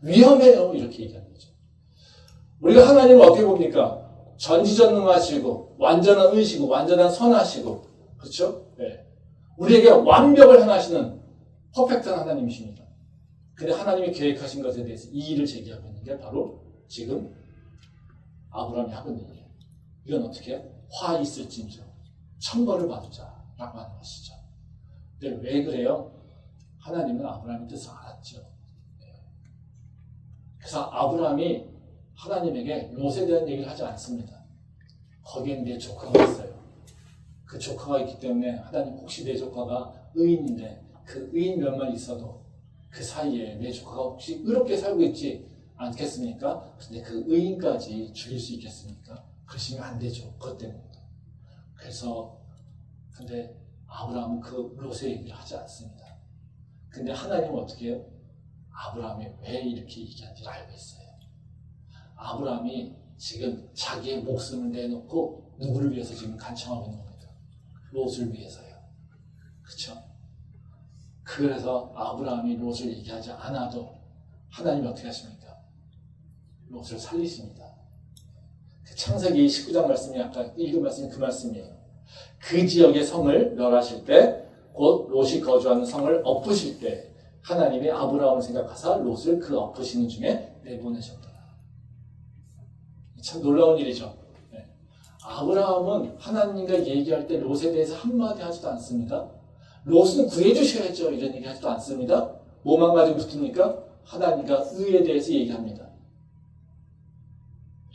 위험해요. 이렇게 얘기하는 거죠. 우리가 하나님을 어떻게 봅니까? 전지전능하시고 완전한 의시고 완전한 선하시고 그렇죠? 네. 우리에게 완벽을 행하시는 퍼펙트한 하나님이십니다. 근데 하나님이 계획하신 것에 대해서 이의를 제기하고 있는 게 바로 지금 아브라함이 하고 있는 일이에요. 이건 어떻게 해요? 화 있을진저 천벌을 받자라고 하는 것이죠. 근데 왜 그래요? 하나님은 아브라함의 뜻을 알았죠. 그래서 아브라함이 하나님에게 롯에 대한 얘기를 하지 않습니다. 거기엔 내 조카가 있어요. 그 조카가 있기 때문에 하나님 혹시 내 조카가 의인인데 그 의인 몇만 있어도 그 사이에 내 조카가 혹시 의롭게 살고 있지 않겠습니까? 근데 그 의인까지 죽일 수 있겠습니까? 그러시면 안 되죠. 그것 때문에. 그래서 근데 아브라함은 그 롯의 얘기를 하지 않습니다. 근데 하나님은 어떻게 해요? 아브라함이 왜 이렇게 얘기하는지를 알고 있어요. 아브라함이 지금 자기의 목숨을 내놓고 누구를 위해서 지금 간청하고 있는 겁니까? 롯을 위해서요. 그렇죠? 그래서 아브라함이 롯을 얘기하지 않아도 하나님이 어떻게 하십니까? 롯을 살리십니다. 그 창세기 19장 말씀이 아까 읽은 말씀이 그 말씀이에요. 그 지역의 성을 멸하실 때 곧 롯이 거주하는 성을 엎으실 때 하나님이 아브라함을 생각하사 롯을 그 엎으시는 중에 내보내셨다. 참 놀라운 일이죠. 네. 아브라함은 하나님과 얘기할 때 롯에 대해서 한마디 하지도 않습니다. 롯은 구해주셔야죠. 이런 얘기 하지도 않습니다. 뭐만 가지고 붙습니까? 하나님과 의에 대해서 얘기합니다.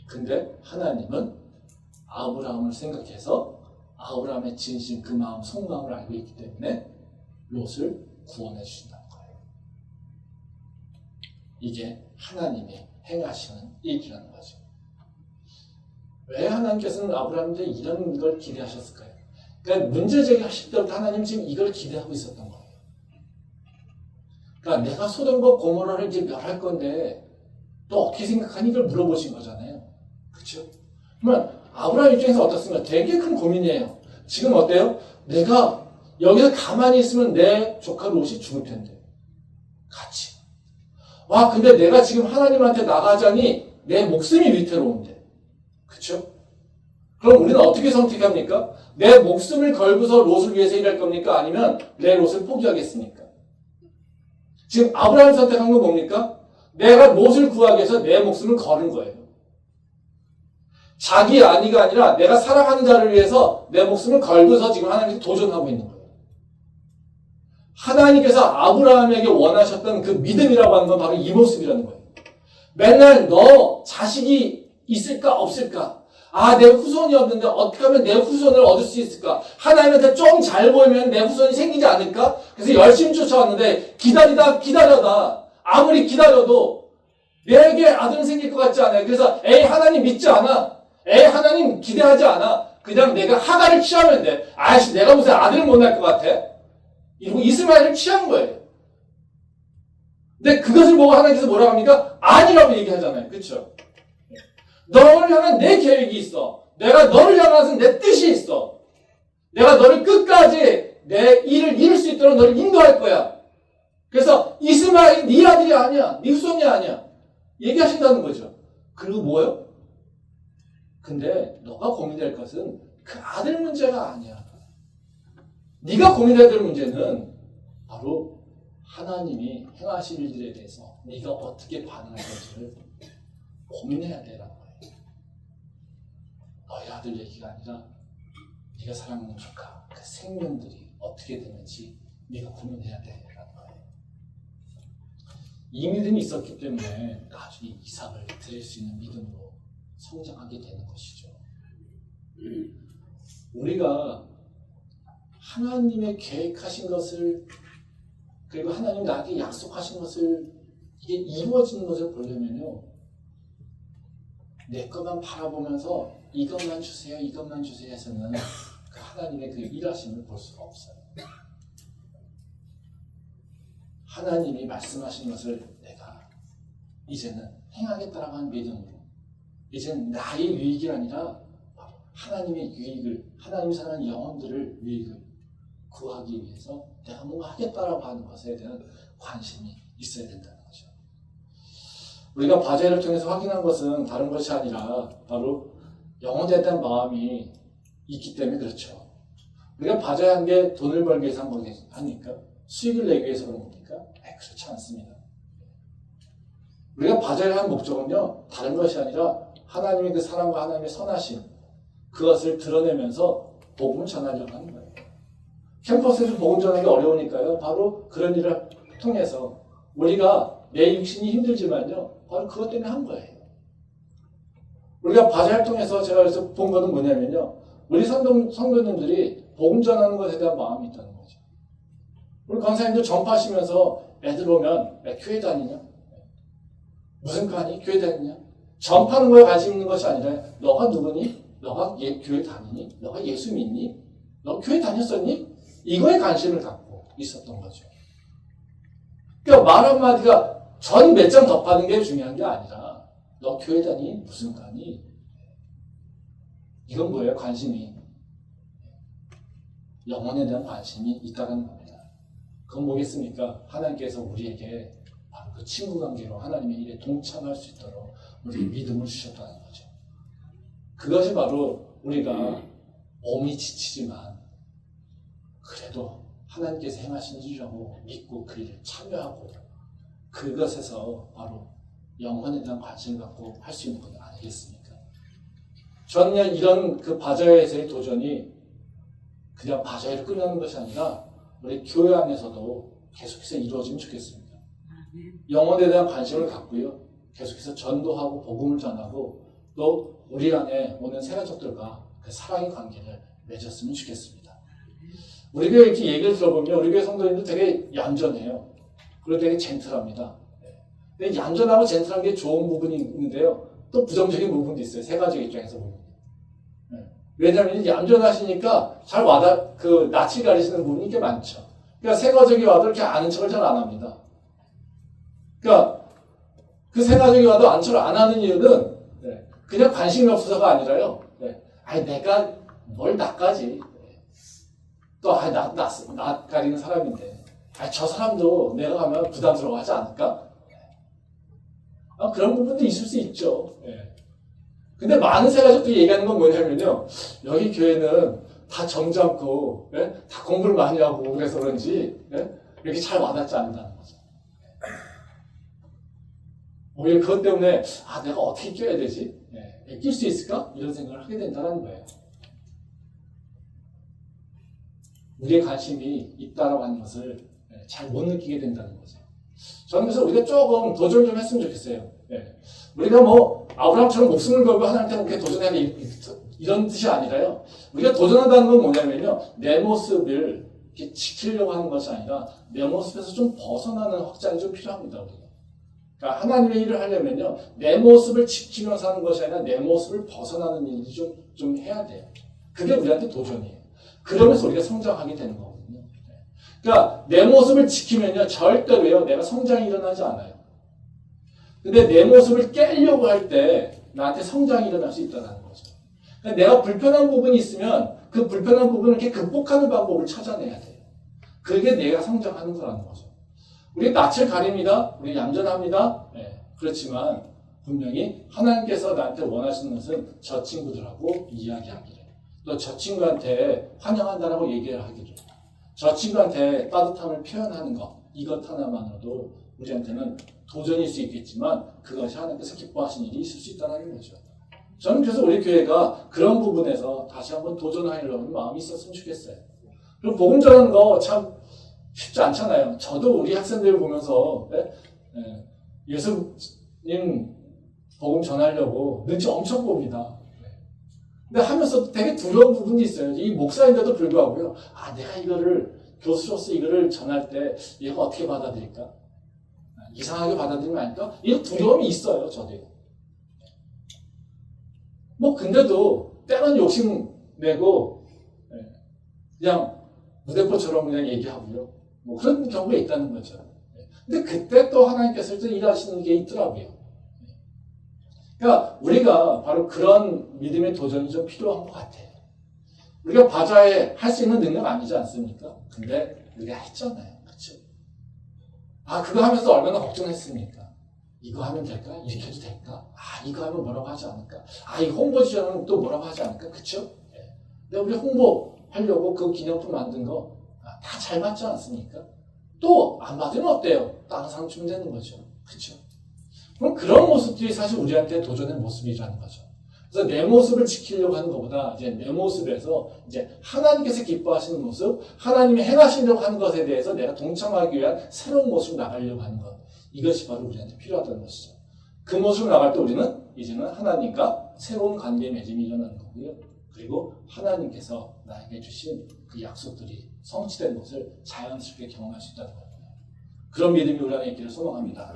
근데 하나님은 아브라함을 생각해서 아브라함의 진심, 그 마음, 속마음을 알고 있기 때문에 롯을 구원해 주신다는 거예요. 이게 하나님이 행하시는 일이라는 거죠. 왜 하나님께서는 아브라함한테 이런 걸 기대하셨을까요? 그러니까 문제 제기하실 때부터 하나님 지금 이걸 기대하고 있었던 거예요. 그러니까 내가 소돔과 고모라를 이제 멸할 건데 또 어떻게 생각하니? 이걸 물어보신 거잖아요. 그렇죠? 그러면 아브라함 입장에서 어떻습니까? 되게 큰 고민이에요. 지금 어때요? 내가 여기서 가만히 있으면 내 조카 롯이 죽을 텐데. 같이. 와, 근데 내가 지금 하나님한테 나가자니 내 목숨이 위태로운데. 그렇죠? 그럼 우리는 어떻게 선택합니까? 내 목숨을 걸고서 롯을 위해서 일할 겁니까? 아니면 내 롯을 포기하겠습니까? 지금 아브라함이 선택한 건 뭡니까? 내가 롯을 구하기 위해서 내 목숨을 거는 거예요. 자기 안위가 아니라 내가 사랑하는 자를 위해서 내 목숨을 걸고서 지금 하나님께 도전하고 있는 거예요. 하나님께서 아브라함에게 원하셨던 그 믿음이라고 하는 건 바로 이 모습이라는 거예요. 맨날 너 자식이 있을까 없을까? 내 후손이 없는데 어떻게 하면 내 후손을 얻을 수 있을까? 하나님한테 좀 잘 보이면 내 후손이 생기지 않을까? 그래서 열심히 쫓아왔는데 기다려다 아무리 기다려도 내게 아들은 생길 것 같지 않아요. 그래서 에이 하나님 믿지 않아. 에이 하나님 기대하지 않아. 그냥 내가 하가를 취하면 돼. 아이씨 내가 무슨 아들을 못 낳을 것 같아? 이러고 이스마엘을 취한 거예요. 근데 그것을 보고 하나님께서 뭐라고 합니까? 아니라고 얘기하잖아요. 그렇죠? 너를 향한 내 계획이 있어. 내가 너를 향해서 내 뜻이 있어. 내가 너를 끝까지 내 일을 이룰 수 있도록 너를 인도할 거야. 그래서 이스마엘이 네 아들이 아니야. 네 후손이 아니야. 얘기하신다는 거죠. 그리고 뭐요? 근데 너가 고민될 것은 그 아들 문제가 아니야. 네가 고민해야 될 문제는 바로 하나님이 행하실 일들에 대해서 네가 어떻게 반응할 건지를 고민해야 되라는 거예요. 너희 아들 얘기가 아니라 네가 사랑하는 조카, 그 생명들이 어떻게 되는지 네가 고민해야 되라는 거예요. 이 믿음이 있었기 때문에 나중에 이삭을 드릴 수 있는 믿음으로 성장하게 되는 것이죠. 우리가 하나님의 계획하신 것을, 그리고 하나님 나에게 약속하신 것을, 이게 이루어지는 것을 보려면요, 내 것만 바라보면서 이것만 주세요, 이것만 주세요 해서는 그 하나님의 그 일하심을 볼 수가 없어요. 하나님이 말씀하신 것을 내가 이제는 행하겠다라고 하는 믿음으로, 이제는 나의 유익이 아니라 하나님의 유익을, 하나님 사랑하는 영혼들을 유익을 구하기 위해서 내가 뭔가 하겠다라고 하는 것에 대한 관심이 있어야 된다는 거죠. 우리가 바제를 통해서 확인한 것은 다른 것이 아니라 바로 영혼에 대한 마음이 있기 때문에 그렇죠. 우리가 바제한 게 돈을 벌기 위해서 한 거니까? 수익을 내기 위해서 그런 겁니까? 그렇지 않습니다. 우리가 바제를 한 목적은요, 다른 것이 아니라 하나님의 그 사랑과 하나님의 선하심, 그것을 드러내면서 복음을 전하려고 하는 거예요. 캠퍼스에서 복음 전하기 어려우니까요, 바로 그런 일을 통해서 우리가 내 육신이 힘들지만요, 바로 그것 때문에 한 거예요. 우리가 바제 활동에서 제가 그래서 본 것은 뭐냐면요, 우리 성도님들이 복음 전하는 것에 대한 마음이 있다는 거죠. 우리 강사님들 전파하시면서 애들 오면 교회 다니냐? 무슨 과니? 교회 다니냐? 전파하는 거에 관심 있는 것이 아니라 너가 누구니? 너가 교회 다니니? 너가 예수 믿니? 너 교회 다녔었니? 이거에 관심을 갖고 있었던 거죠. 그러니까 말 한마디가 전 몇 장 더 파는 게 중요한 게 아니라 너 교회 다니? 무슨 과니? 이건 뭐예요? 관심이. 영혼에 대한 관심이 있다는 겁니다. 그건 뭐겠습니까? 하나님께서 우리에게 바로 그 친구 관계로 하나님의 일에 동참할 수 있도록 우리에게 믿음을 주셨다는 거죠. 그것이 바로 우리가 몸이 지치지만 그래도 하나님께서 행하신 일이라고 믿고 그 일에 참여하고 그것에서 바로 영혼에 대한 관심을 갖고 할 수 있는 것 아니겠습니까? 저는 이런 그 바자회에서의 도전이 그냥 바자회를 끝나는 것이 아니라 우리 교회 안에서도 계속해서 이루어지면 좋겠습니다. 영혼에 대한 관심을 갖고요, 계속해서 전도하고 복음을 전하고 또 우리 안에 오는 세가족들과 그 사랑의 관계를 맺었으면 좋겠습니다. 우리 교회 이렇게 얘기를 들어보면 우리 교회 성도님도 되게 얌전해요. 그리고 되게 젠틀합니다. 근데 얌전하고 젠틀한 게 좋은 부분이 있는데요, 또 부정적인 부분도 있어요. 세가족 입장에서 보면. 왜냐하면 얌전하시니까 잘 낯을 가리시는 부분이 꽤 많죠. 그러니까 세가족이 와도 이렇게 아는 척을 잘 안 합니다. 그러니까 그 세가족이 와도 아는 척을 안 하는 이유는 그냥 관심이 없어서가 아니라요. 내가 뭘 나까지. 또 나 가리는 사람인데 저 사람도 내가 가면 부담스러워하지 않을까? 그런 부분도 있을 수 있죠. 근데 많은 세가족들이 얘기하는 건 뭐냐면요, 여기 교회는 다 점잖고 다 공부를 많이 하고 그래서 그런지 이렇게 잘 와닿지 않는다는 거죠. 오히려 그것 때문에 내가 어떻게 껴야 되지? 낄 수 있을까? 이런 생각을 하게 된다는 거예요. 우리의 관심이 있다라고 하는 것을 잘 못 느끼게 된다는 거죠. 저는 그래서 우리가 조금 도전 좀 했으면 좋겠어요. 우리가 뭐 아브라함처럼 목숨을 걸고 하나님께 그렇게 도전해야 돼 이런 뜻이 아니라요, 우리가 도전한다는 건 뭐냐면요, 내 모습을 이렇게 지키려고 하는 것이 아니라 내 모습에서 좀 벗어나는 확장이 좀 필요합니다. 우리가. 그러니까 하나님의 일을 하려면요, 내 모습을 지키면서 하는 것이 아니라 내 모습을 벗어나는 일을 좀 해야 돼요. 그게 우리한테 도전이에요. 그러면서 우리가 성장하게 되는 거거든요. 그러니까 내 모습을 지키면요, 절대로요, 내가 성장이 일어나지 않아요. 근데 내 모습을 깨려고 할 때 나한테 성장이 일어날 수 있다는 거죠. 그러니까 내가 불편한 부분이 있으면 그 불편한 부분을 이렇게 극복하는 방법을 찾아내야 돼요. 그게 내가 성장하는 거라는 거죠. 우리 낯을 가립니다. 우리 얌전합니다. 그렇지만 분명히 하나님께서 나한테 원하시는 것은 저 친구들하고 이야기하기를, 또 저 친구한테 환영한다라고 얘기를 하기를, 저 친구한테 따뜻함을 표현하는 것, 이것 하나만으로도 우리한테는 도전일 수 있겠지만 그것이 하나님께서 기뻐하시는 일이 있을 수 있다는 거죠. 저는 그래서 우리 교회가 그런 부분에서 다시 한번 도전하려는 마음이 있었으면 좋겠어요. 그리고 복음 전하는 거 참 쉽지 않잖아요. 저도 우리 학생들을 보면서 예수님 복음 전하려고 눈치 엄청 봅니다. 근데 하면서 되게 두려운 부분이 있어요. 이 목사인데도 불구하고요. 내가 이거를 교수로서 이거를 전할 때 얘가 어떻게 받아들일까? 이상하게 받아들이면 아닐까? 이런 두려움이 있어요. 저도요. 근데도 때론 욕심내고 그냥 무대포처럼 그냥 얘기하고요. 그런 경우가 있다는 거죠. 근데 그때 또 하나님께서 또 일하시는 게 있더라고요. 그러니까 우리가 바로 그런 믿음의 도전이 좀 필요한 것 같아요. 우리가 바자회 할 수 있는 능력 아니지 않습니까? 근데 우리가 했잖아요. 그렇죠? 그거 하면서 얼마나 걱정했습니까? 이거 하면 될까? 이렇게 해도 될까? 이거 하면 뭐라고 하지 않을까? 이 홍보 지원은 또 뭐라고 하지 않을까? 그쵸? 근데 우리 홍보하려고 그 기념품 만든 거 다 잘 맞지 않습니까? 또 안 받으면 어때요? 다른 사람 주면 되는 거죠. 그쵸? 그럼 그런 모습들이 사실 우리한테 도전의 모습이라는 거죠. 그래서 내 모습을 지키려고 하는 것보다 이제 내 모습에서 이제 하나님께서 기뻐하시는 모습, 하나님이 행하시려고 하는 것에 대해서 내가 동참하기 위한 새로운 모습을 나가려고 하는 것. 이것이 바로 우리한테 필요하다는 것이죠. 그 모습을 나갈 때 우리는 이제는 하나님과 새로운 관계 맺음이 일어나는 거고요. 그리고 하나님께서 나에게 주신 그 약속들이 성취된 것을 자연스럽게 경험할 수 있다는 겁니다. 그런 믿음이 우리 안에 있기를 소망합니다.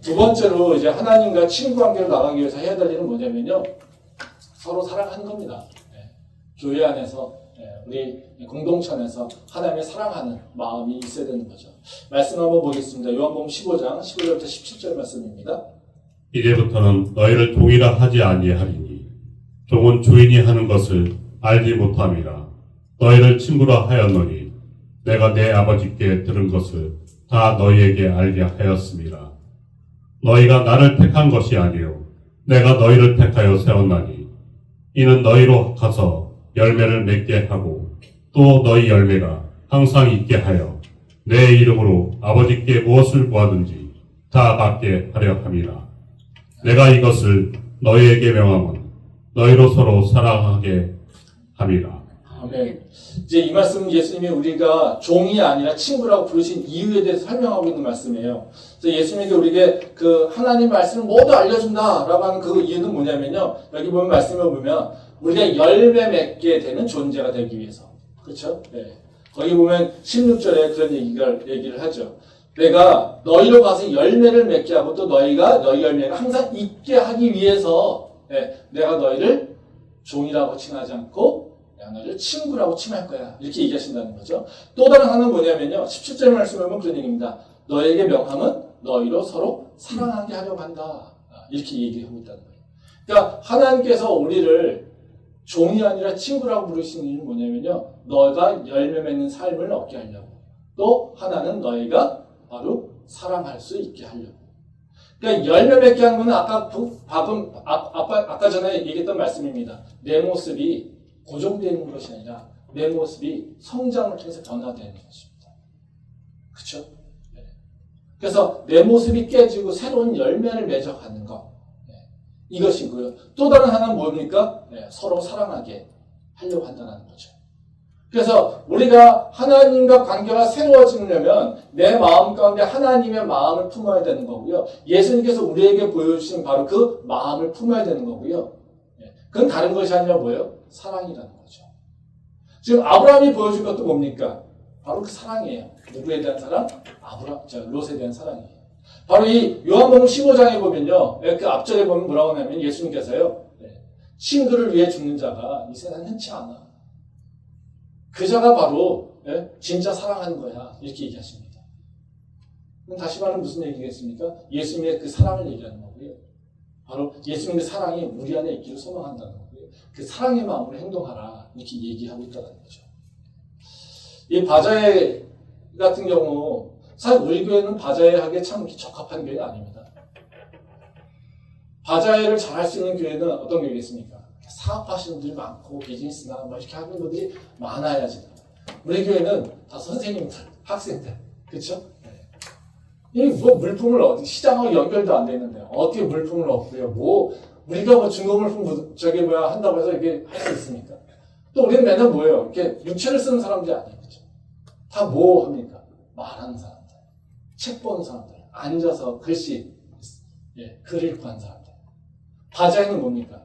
두 번째로 이제 하나님과 친구 관계를 나가기 위해서 해야 될 일은 뭐냐면요. 서로 사랑하는 겁니다. 교회 안에서 우리 공동체 안에서 하나님을 사랑하는 마음이 있어야 되는 거죠. 말씀 한번 보겠습니다. 요한복음 15장 15절부터 17절 말씀입니다. 이제부터는 너희를 종이라 하지 아니하리니 종은 주인이 하는 것을 알지 못함이라. 너희를 친구라 하였노니 내가 내 아버지께 들은 것을 다 너희에게 알게 하였습니다. 너희가 나를 택한 것이 아니요 내가 너희를 택하여 세웠나니 이는 너희로 가서 열매를 맺게 하고 또 너희 열매가 항상 있게 하여 내 이름으로 아버지께 무엇을 구하든지 다 받게 하려 함이라. 내가 이것을 너희에게 명함은 너희로 서로 사랑하게 함이라. 아멘. 이제 이 말씀은 예수님이 우리가 종이 아니라 친구라고 부르신 이유에 대해서 설명하고 있는 말씀이에요. 그래서 예수님이 우리에게 그 하나님 말씀을 모두 알려준다라고 하는 그 이유는 뭐냐면요. 여기 보면 말씀을 보면 우리가 열매 맺게 되는 존재가 되기 위해서. 그렇죠? 네. 거기 보면 16절에 그런 얘기를 하죠. 내가 너희로 가서 열매를 맺게 하고 또 너희가 너희 열매가 항상 있게 하기 위해서 내가 너희를 종이라고 칭하지 않고 내가 너희를 친구라고 칭할 거야. 이렇게 얘기하신다는 거죠. 또 다른 하나는 뭐냐면요. 17절 말씀을 보면 그런 얘기입니다. 너희에게 명함은 너희로 서로 사랑하게 하려고 한다. 이렇게 얘기하고 있다는 거예요. 그러니까 하나님께서 우리를 종이 아니라 친구라고 부르시는 이유는 뭐냐면요. 너희가 열매 맺는 삶을 얻게 하려고. 또 하나는 너희가 바로 사랑할 수 있게 하려고. 그러니까 열매 맺게 하는 것은 아까 전에 얘기했던 말씀입니다. 내 모습이 고정되는 것이 아니라 내 모습이 성장을 통해서 변화되는 것입니다. 그렇죠? 네. 그래서 내 모습이 깨지고 새로운 열매를 맺어가는 것. 이것이고요. 또 다른 하나는 뭡니까? 서로 사랑하게 하려고 한다는 거죠. 그래서 우리가 하나님과 관계가 새로워지려면 내 마음 가운데 하나님의 마음을 품어야 되는 거고요. 예수님께서 우리에게 보여주신 바로 그 마음을 품어야 되는 거고요. 그건 다른 것이 아니라 뭐예요? 사랑이라는 거죠. 지금 아브라함이 보여준 것도 뭡니까? 바로 그 사랑이에요. 누구에 대한 사랑? 롯에 대한 사랑이에요. 바로 이 요한복음 15장에 보면요. 그 앞절에 보면 뭐라고 하냐면 예수님께서요. 친구를 위해 죽는 자가 이 세상에 흔치 않아. 그 자가 바로 진짜 사랑하는 거야. 이렇게 얘기하십니다. 그럼 다시 말하면 무슨 얘기겠습니까? 예수님의 그 사랑을 얘기하는 거고요. 바로 예수님의 사랑이 우리 안에 있기를 소망한다는 거고요. 그 사랑의 마음으로 행동하라. 이렇게 얘기하고 있다는 거죠. 이 바자회 같은 경우 사실 우리 교회는 바자회 하기에 참 적합한 교회는 아닙니다. 바자회를 잘 할 수 있는 교회는 어떤 교회겠습니까? 사업하시는 분들이 많고 비즈니스나 뭐 이렇게 하는 분들이 많아야지. 우리 교회는 다 선생님들, 학생들, 그렇죠? 이 뭐 물품을 시장하고 연결도 안 돼 있는데 어떻게 물품을 얻고요? 뭐 우리가 뭐 중고물품 저기 뭐야 한다고 해서 이게 할 수 있습니까? 또 우리는 맨날 뭐예요? 이렇게 육체를 쓰는 사람들이 아니에요, 그렇죠? 다 뭐 합니까? 말하는 사람들, 책 보는 사람들, 앉아서 글씨, 글 읽고 하는 사람들. 바자회는 뭡니까?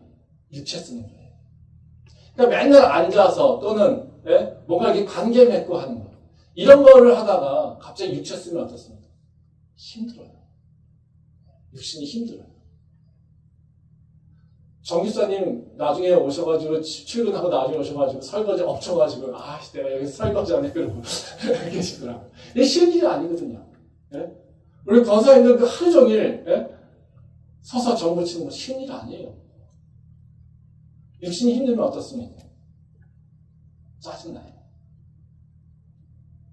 육체 쓰는 거예요. 그러니까 맨날 앉아서 또는 뭔가 이렇게 관계 맺고 하는 거. 이런 거를 하다가 갑자기 육체 쓰면 어떻습니까? 힘들어요. 육신이 힘들어요. 정기사님 나중에 오셔가지고 출근하고 나중에 오셔가지고 설거지 엎쳐가지고 내가 여기 설거지 안 해 그러고 계시더라고요. 이게 쉬운 일이 아니거든요. 우리 권사님들 그 하루 종일 서서 정부 치는 거 쉬운 일 아니에요. 육신이 힘들면 어떻습니까? 짜증나요.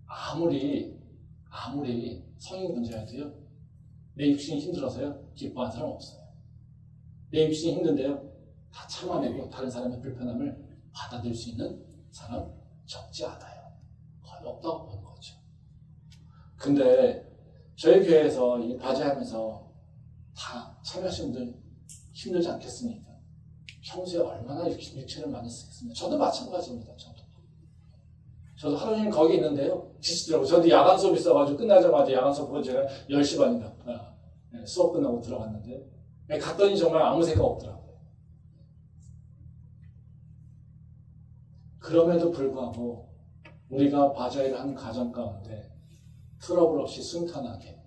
아무리 성인 군자여도요, 내 육신이 힘들어서요, 기뻐하는 사람 없어요. 내 육신이 힘든데요, 다 참아내고 다른 사람의 불편함을 받아들일 수 있는 사람 적지 않아요. 거의 없다고 보는 거죠. 근데 저희 교회에서 이 바제하면서 다 참여하신 분들 힘들지 않겠습니까? 평소에 얼마나 육체를 많이 쓰겠습니까? 저도 마찬가지입니다. 저도 하루 종일 거기 있는데요. 지치더라고요. 저도 야간 수업 있어가지고 끝나자마자 야간 수업 보고 제가 10시 반인가 수업 끝나고 들어갔는데 갔더니 정말 아무 생각 없더라고요. 그럼에도 불구하고 우리가 바자회를 하는 가정 가운데 트러블 없이 순탄하게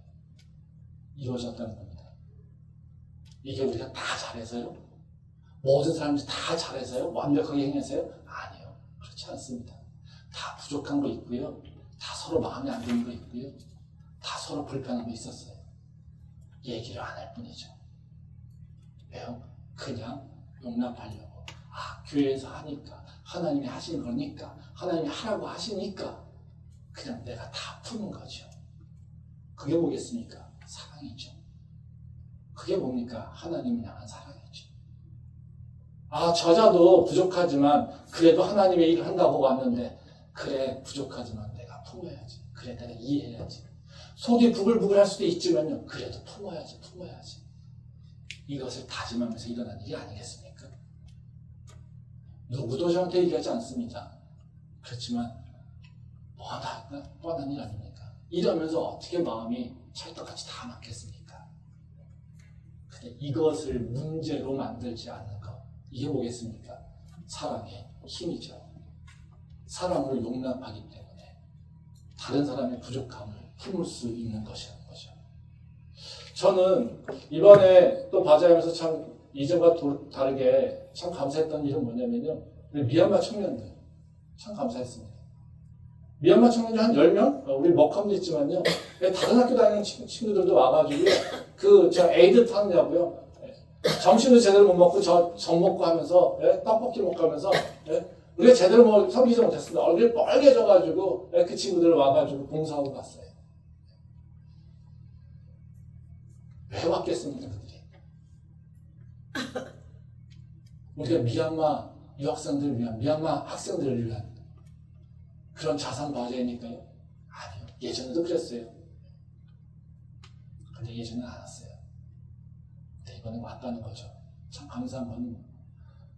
이루어졌다는 겁니다. 이게 우리가 다 잘해서요? 모든 사람들이 다 잘해서요? 완벽하게 행해서요? 아니요. 그렇지 않습니다. 다 부족한 거 있고요. 다 서로 마음에 안 드는 거 있고요. 다 서로 불편한 거 있었어요. 얘기를 안 할 뿐이죠. 왜요? 그냥 용납하려고. 교회에서 하니까, 하나님이 하신 거니까, 하나님이 하라고 하시니까 그냥 내가 다 푸는 거죠. 그게 뭐겠습니까? 사랑이죠. 그게 뭡니까? 하나님을 향한 사랑이죠. 저자도 부족하지만 그래도 하나님의 일을 한다고 왔는데 그래 부족하지만 내가 품어야지. 그래 내가 이해해야지. 속이 부글부글 할 수도 있지만요. 그래도 품어야지. 이것을 다짐하면서 일어난 일이 아니겠습니까? 누구도 저한테 얘기하지 않습니다. 그렇지만 뻔한 일 아닙니까? 이러면서 어떻게 마음이 찰떡같이 다 맞겠습니까? 근데 이것을 문제로 만들지 않는 것, 이게 뭐겠습니까? 사랑의 힘이죠. 사랑을 용납하기 때문에 다른 사람의 부족함을 품을 수 있는 것이라는 거죠. 저는 이번에 또 바자회하면서 참 이전과 다르게 참 감사했던 일은 뭐냐면요. 미얀마 청년들 참 감사했습니다. 미얀마 청년들 한 10명? 우리 먹함도 있지만요. 다른 학교 다니는 친구들도 와가지고 에이드 타느냐고요. 점심도 제대로 못 먹고 정 먹고 하면서 떡볶이 먹고 하면서 우리가 제대로 섬기지 못했습니다. 얼굴이 빨개져가지고 그 친구들 와가지고 봉사하고 갔어요. 왜 왔겠습니까, 그들이? 우리가 미얀마 유학생들을 위한, 미얀마 학생들을 위한 그런 자선 바자회니까요? 아니요. 예전에도 그랬어요. 근데 예전에는 안 왔어요. 근데 이번에 왔다는 거죠. 참 감사한 건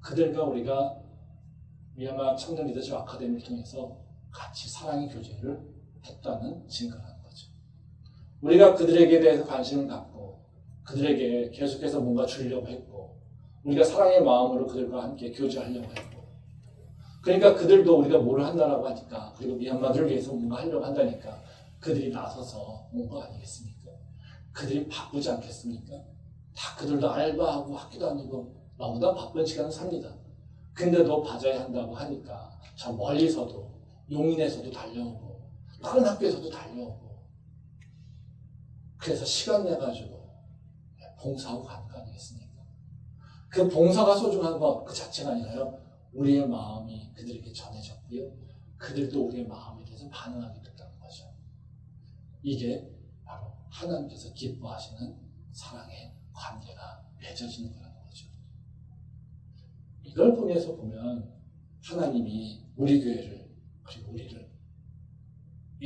그들과 우리가 미얀마 청년 리더십 아카데미를 통해서 같이 사랑의 교제를 했다는 증거라는 거죠. 우리가 그들에게 대해서 관심을 갖고 그들에게 계속해서 뭔가 주려고 했고 우리가 사랑의 마음으로 그들과 함께 교제하려고 했고 그러니까 그들도 우리가 뭘 한다라고 하니까 그리고 미얀마들을 위해서 뭔가 하려고 한다니까 그들이 나서서 온 거 아니겠습니까? 그들이 바쁘지 않겠습니까? 다 그들도 알바하고 학교 다니고 나보다 바쁜 시간을 삽니다. 근데도 바자회 한다고 하니까 저 멀리서도 용인에서도 달려오고 다른 학교에서도 달려오고 그래서 시간 내가지고 봉사하고 가는 거 아니겠습니까? 그 봉사가 소중한 것 그 자체가 아니라요. 우리의 마음이 그들에게 전해졌고요. 그들도 우리의 마음에 대해서 반응하게 됐다는 거죠. 이게 바로 하나님께서 기뻐하시는 사랑의 관계가 맺어지는 거라는 거죠. 이걸 통해서 보면 하나님이 우리 교회를 그리고 우리를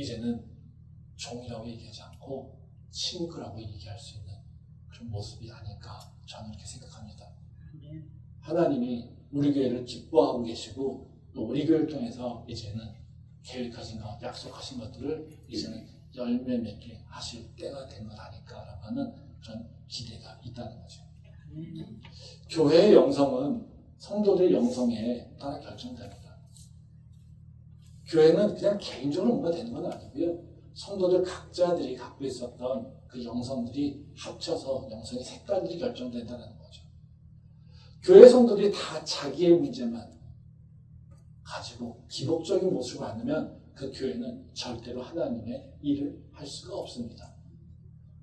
이제는 종이라고 얘기하지 않고 친구라고 얘기할 수 있는 그런 모습이 아닐까 저는 이렇게 생각합니다. 하나님이 우리 교회를 기뻐하고 계시고 또 우리 교회를 통해서 이제는 계획하신 것, 약속하신 것들을 이제는 열매 맺게 하실 때가 된 것 아닐까라고 하는 그런 기대가 있다는 거죠. 교회의 영성은 성도들의 영성에 따라 결정됩니다. 교회는 그냥 개인적으로 뭔가 되는 건 아니고요. 성도들 각자들이 갖고 있었던 그 영성들이 합쳐서 영성의 색깔들이 결정된다는 거죠. 교회 성도들이 다 자기의 문제만 가지고 기복적인 모습을 않으면 그 교회는 절대로 하나님의 일을 할 수가 없습니다.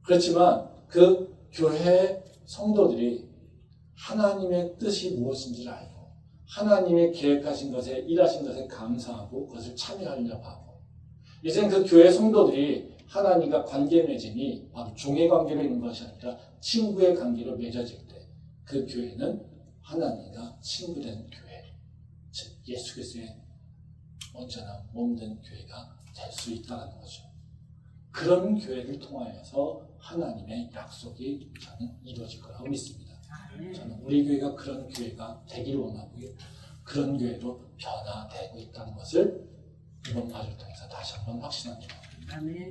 그렇지만 그 교회 성도들이 하나님의 뜻이 무엇인지를 알고 하나님의 계획하신 것에 일하신 것에 감사하고 그것을 참여하려고 하고 이제는 그 교회 성도들이 하나님과 관계 맺음이 바로 종의 관계로 있는 것이 아니라 친구의 관계로 맺어질 때 그 교회는 하나님과 친구된 교회, 즉 예수 그리스도의 온전한 몸된 교회가 될 수 있다는 거죠. 그런 교회를 통하여서 하나님의 약속이 저는 이루어질 거라고 믿습니다. 저는 우리 교회가 그런 교회가 되기를 원하고요. 그런 교회로 변화되고 있다는 것을 이번 파주를 통해서 다시 한번 확신합니다.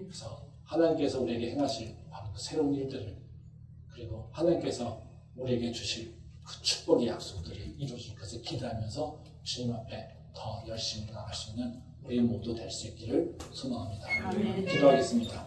그래서 하나님께서 우리에게 행하실 바로 그 새로운 일들을 그리고 하나님께서 우리에게 주실 그 축복의 약속들이 이루어질 것을 기대하면서 주님 앞에 더 열심히 나갈 수 있는 우리 모두 될 수 있기를 소망합니다. 기도하겠습니다.